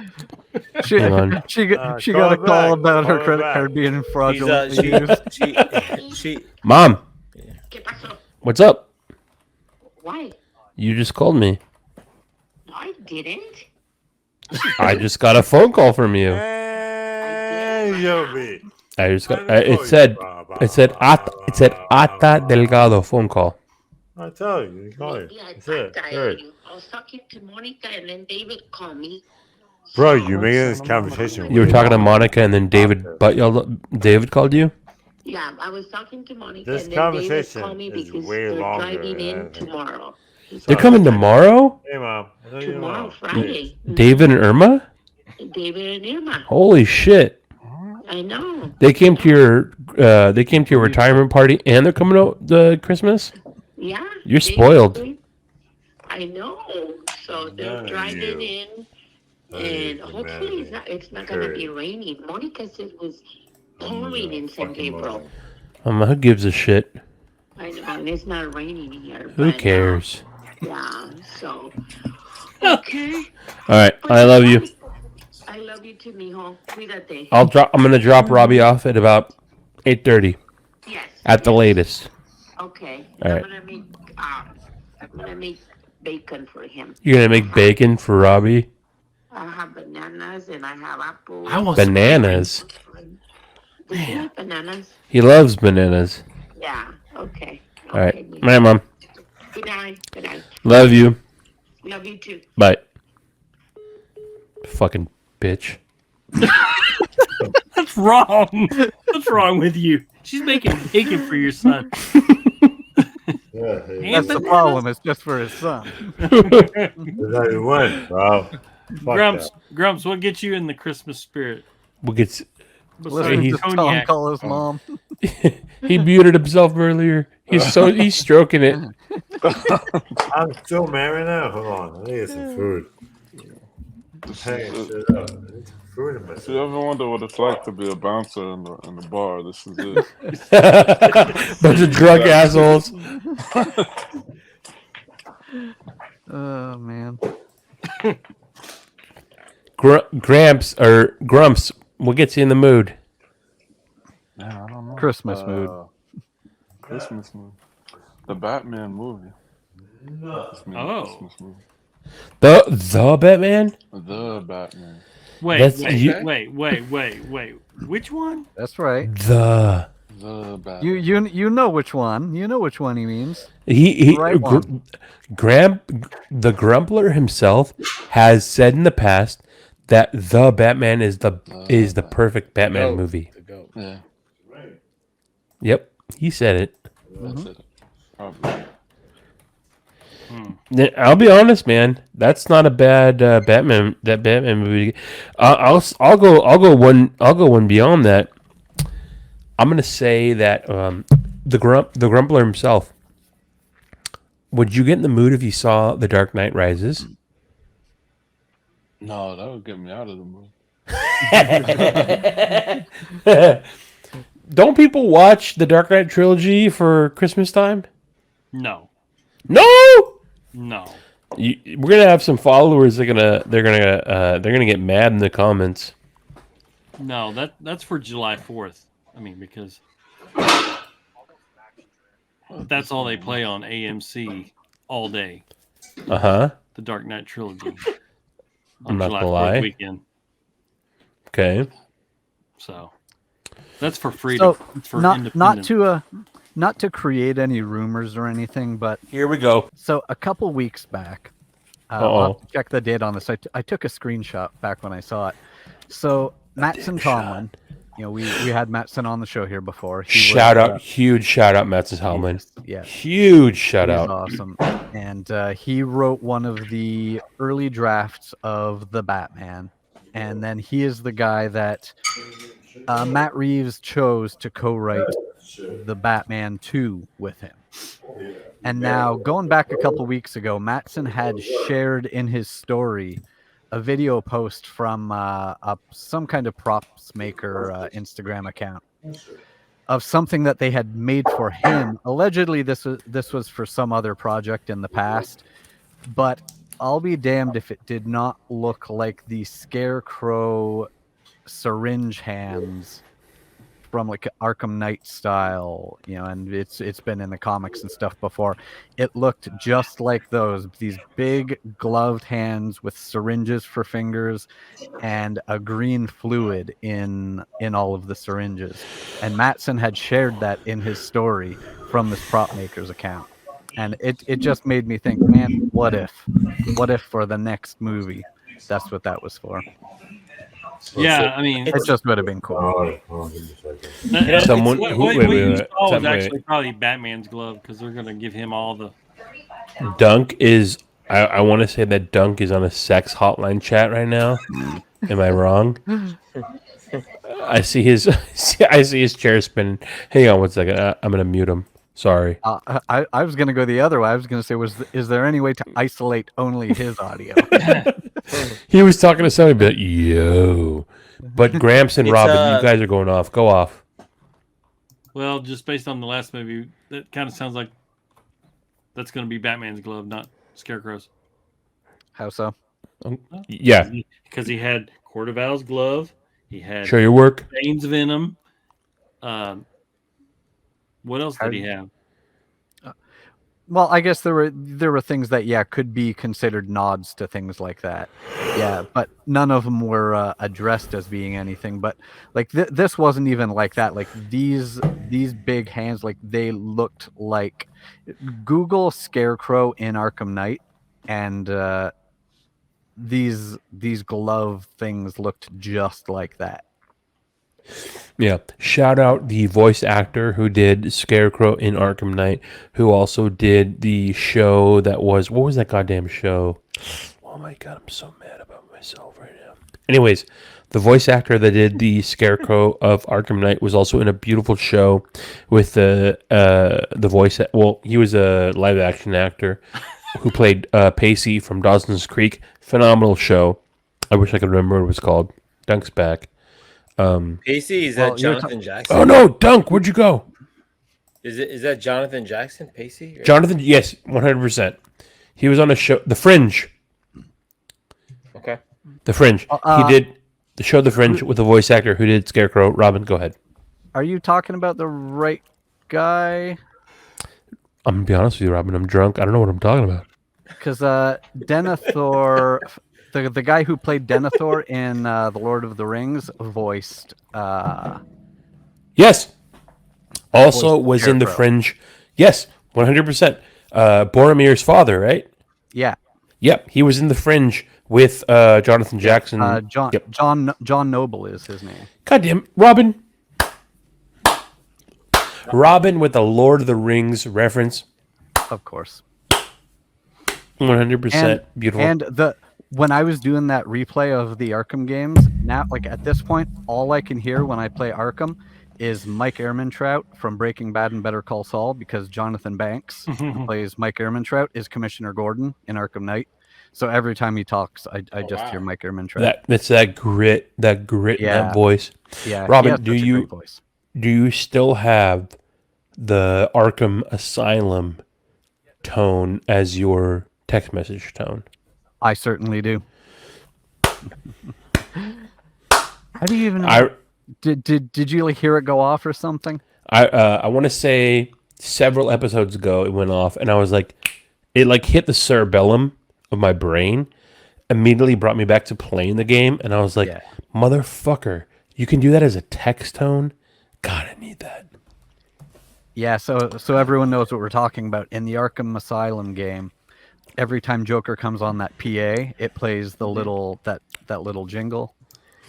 She Hang on. she got Call a her call back. about her Call her credit back. card being He's, fraudulently used. she Mom. ¿Qué pasó? What's up? Why? You just called me. No, I didn't. I just got a phone call from you. Hey, Yobi. I just got. It said Ata Delgado phone call. I tell you, you call you. Yeah, That's I it. dialed Third. you. I was talking to Monica and then David called me. Bro, you're making this conversation. You were way talking to longer. Monica and then David, David called you. Yeah, I was talking to Monica This and then David conversation called me is because way they're longer driving in than- tomorrow. They're coming tomorrow. Hey, Mom. I know you Tomorrow, know. Friday. David and Irma. David and Irma. Holy shit! I know. They came to your retirement party and they're coming out the Christmas. Yeah. You're they- spoiled. I know. So they're No, driving you. in, and hopefully it's not gonna be raining. Monica said it was pouring in San Gabriel. Who gives a shit? I know, and it's not raining here. Who but, cares? Yeah. So. Okay. All right, I love you. I love you too, mijo. Cuídate. I'm gonna drop Robbie off at about 8:30 Yes. at the latest. Okay. All I'm right. gonna make bacon for him. You're gonna make bacon for Robbie? I have bananas and I have apples. I want Bananas. Does you like bananas? He loves bananas. Yeah. Okay. All right. Okay. All right, Mom. Good night. Good night. Love you. Love you too. Bye. Fucking bitch. That's wrong. What's wrong with you? She's making bacon for your son. That's the problem. It's just for his son. Wow. Grumps, what gets you in the Christmas spirit? What gets? Listen He's to Tom call his mom. he muted himself earlier. He's stroking it. I'm still mad right now. Hold on. I need to get some food. Hey, shit up. I need some food in my If you ever wonder what it's like to be a bouncer in the bar, this is it. Bunch of drunk assholes. Oh man. Grumps, what gets you in the mood? Yeah, I don't know. Christmas mood. Christmas mood. The Batman movie. Oh. Christmas movie. The Batman? The Batman. Wait. Which one? That's right. The Batman. You know which one. You know which one he means. He Right one. the Grumpler himself has said in the past that the Batman is the perfect Batman movie. Yeah. Yep, he said it. That's it. Probably. I'll be honest, man. That's not a bad Batman. That Batman movie. I'll go one beyond that. I'm gonna say that the Grumpler himself. Would you get in the mood if you saw The Dark Knight Rises? No, that would get me out of the mood. Don't people watch the Dark Knight trilogy for Christmas time? No. No. We're gonna have some followers. They're gonna get mad in the comments. No, that's for July 4th. I mean, because that's all they play on AMC all day. The Dark Knight trilogy. I'm not July gonna 4th lie. weekend. Okay. So that's for freedom. So for not to create any rumors or anything, but here we go. So a couple weeks back, I'll have to check the date on this. I took a screenshot back when I saw it. So Mattson Tomlin, we had Mattson on the show here before. Huge shout out, Mattson Tomlin. Yes. Huge shout out. Awesome. And he wrote one of the early drafts of the Batman, and then he is the guy that Matt Reeves chose to co-write the Batman 2 with him. And now, going back a couple weeks ago, Mattson had shared in his story a video post from some kind of props maker Instagram account of something that they had made for him. Allegedly, this was for some other project in the past, but I'll be damned if it did not look like the Scarecrow syringe hands from like Arkham Knight style, and it's been in the comics and stuff before. It looked just like these big gloved hands with syringes for fingers and a green fluid in all of the syringes. And Mattson had shared that in his story from this prop maker's account. And it just made me think, man, what if for the next movie that's what that was for? Yeah, I mean, it just would have been cool. What you saw was actually probably Batman's glove, because they're going to give him all the. Dunk is. I want to say that Dunk is on a sex hotline chat right now. Am I wrong? I see his chair spinning. Hang on one second. I'm gonna mute him. Sorry. I was gonna go the other way. I was gonna say, is there any way to isolate only his audio? He was talking to somebody, but yo. But Gramps and Robin, you guys are going off. Go off. Well, just based on the last movie, that kind of sounds like that's going to be Batman's glove, not Scarecrow's. How so? Yeah, because he had Court of Owl's glove. He had Show your work. Bane's venom. What else did he have? Well, I guess there were things that could be considered nods to things like that. Yeah, but none of them were addressed as being anything. But like this wasn't even like that. Like these big hands, like they looked like Google Scarecrow in Arkham Knight, and these glove things looked just like that. Yeah. Shout out the voice actor who did Scarecrow in Arkham Knight, who also did the show that was, what was that goddamn show? Oh my god, I'm so mad about myself right now. Anyways, the voice actor that did the Scarecrow of Arkham Knight was also in a beautiful show with the voice. Well, he was a live action actor who played Pacey from Dawson's Creek. Phenomenal show. I wish I could remember what it was called. Dunk's back. Pacey, is that Jonathan Jackson? Oh no, Dunk, where'd you go? Is that Jonathan Jackson, Pacey? Jonathan, yes, 100%. He was on a show, The Fringe. Okay. The Fringe. He did the show The Fringe with the voice actor who did Scarecrow. Robin, go ahead. Are you talking about the right guy? I'm gonna be honest with you, Robin. I'm drunk. I don't know what I'm talking about. Because Denethor, the guy who played Denethor in The Lord of the Rings, voiced. Yes. Also voiced was in The Scarecrow. Fringe. Yes, 100%. Boromir's father, right? Yeah. Yep. He was in The Fringe with Jonathan Jackson. John Noble is his name. Goddamn, Robin. Robin with the Lord of the Rings reference. Of course. 100% beautiful. And when I was doing that replay of the Arkham games, now like at this point, all I can hear when I play Arkham is Mike Ehrmantraut from Breaking Bad and Better Call Saul, because Jonathan Banks, who plays Mike Ehrmantraut, is Commissioner Gordon in Arkham Knight. So every time he talks, I just hear Mike Ehrmantraut. That's that grit in that voice. Yeah. Robin, do you still have the Arkham Asylum tone as your text message tone? I certainly do. How do you even know? Did you like hear it go off or something? I want to say several episodes ago it went off, and I was like, it like hit the cerebellum of my brain, immediately brought me back to playing the game, and I was like, motherfucker, you can do that as a text tone? God, I need that. Yeah, so everyone knows what we're talking about. In the Arkham Asylum game, every time Joker comes on that PA, it plays the little that little jingle.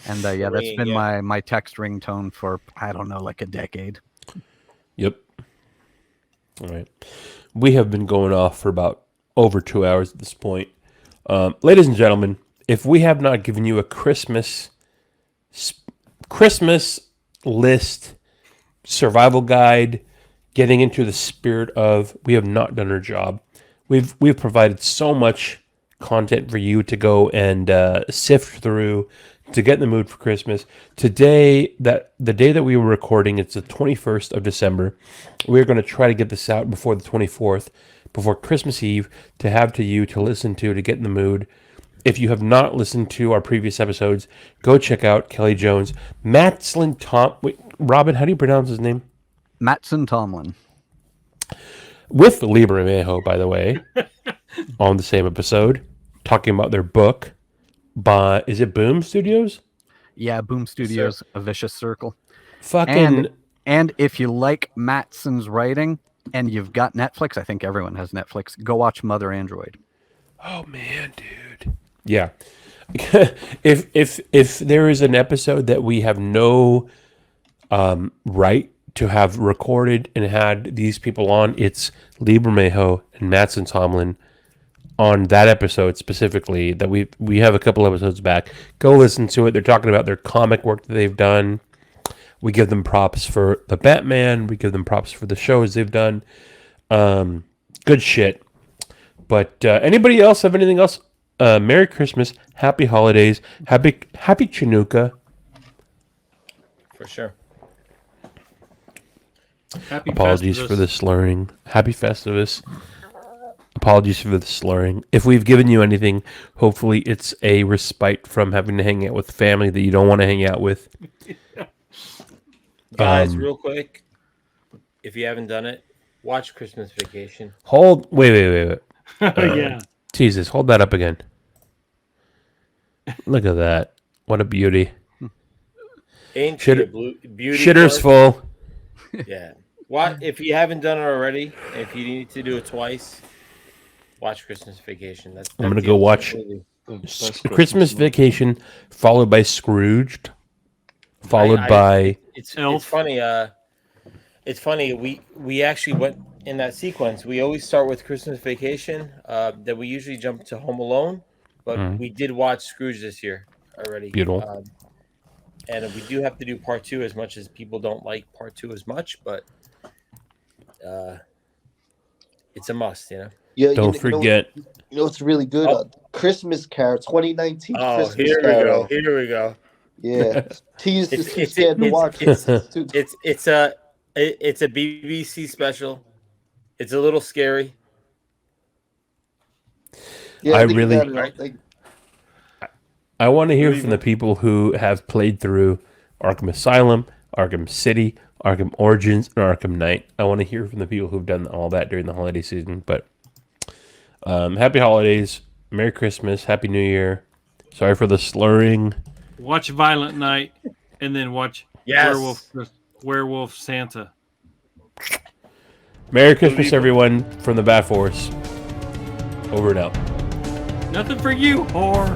And that's been my text ringtone for, I don't know, like a decade. Yep. All right. We have been going off for about over 2 hours at this point. Ladies and gentlemen, if we have not given you a Christmas list, survival guide, getting into the spirit of, we have not done our job. We've provided so much content for you to go and sift through to get in the mood for Christmas. Today, the day that we were recording, it's the 21st of December. We're going to try to get this out before the 24th, before Christmas Eve, to have to you to listen to get in the mood. If you have not listened to our previous episodes, go check out Kelly Jones. Robin, how do you pronounce his name? Mattson Tomlin. With Libra Mejo, by the way, on the same episode, talking about their book. Is it Boom Studios? Yeah, Boom Studios, A Vicious Circle. Fucking. And if you like Mattson's writing and you've got Netflix, I think everyone has Netflix, go watch Mother Android. Oh man, dude. Yeah. if there is an episode that we have no right to have recorded and had these people on, it's Libra Mejo and Mattson Tomlin. On that episode specifically, that we have a couple episodes back, go listen to it. They're talking about their comic work that they've done. We give them props for the Batman. We give them props for the shows they've done. Good shit. But anybody else have anything else? Merry Christmas, Happy Holidays, Happy Chanukah. For sure. Happy Apologies Festivus. for the slurring. Happy Festivus. Apologies for the slurring. If we've given you anything, hopefully it's a respite from having to hang out with family that you don't want to hang out with. Guys, real quick, if you haven't done it, Watch Christmas Vacation. Wait. Yeah. Jesus, hold that up again. Look at that. What a beauty. Ain't she a beauty? Shitter's full. Yeah. What if you haven't done it already? If you need to do it twice, watch Christmas Vacation. I'm gonna go watch Christmas Vacation, followed by Scrooged, followed by. It's funny. It's funny. We actually went in that sequence. We always start with Christmas Vacation. Then we usually jump to Home Alone, but we did watch Scrooge this year already. Beautiful. And we do have to do part 2, as much as people don't like part 2 as much, but it's a must, you know. Yeah, don't forget. You know what's really good? Christmas Carol, 2019 Christmas here Carol. Here we go. Yeah, teased is too scared to watch. It's a BBC special. It's a little scary. Yeah, I want to hear from the people who have played through Arkham Asylum, Arkham City, Arkham Origins, and Arkham Knight. I want to hear from the people who've done all that during the holiday season. But happy holidays, Merry Christmas, Happy New Year. Sorry for the slurring. Watch Violent Night, and then watch Werewolf Santa. Merry Christmas, everyone, from the Bat Force. Over and out. Nothing for you, whore.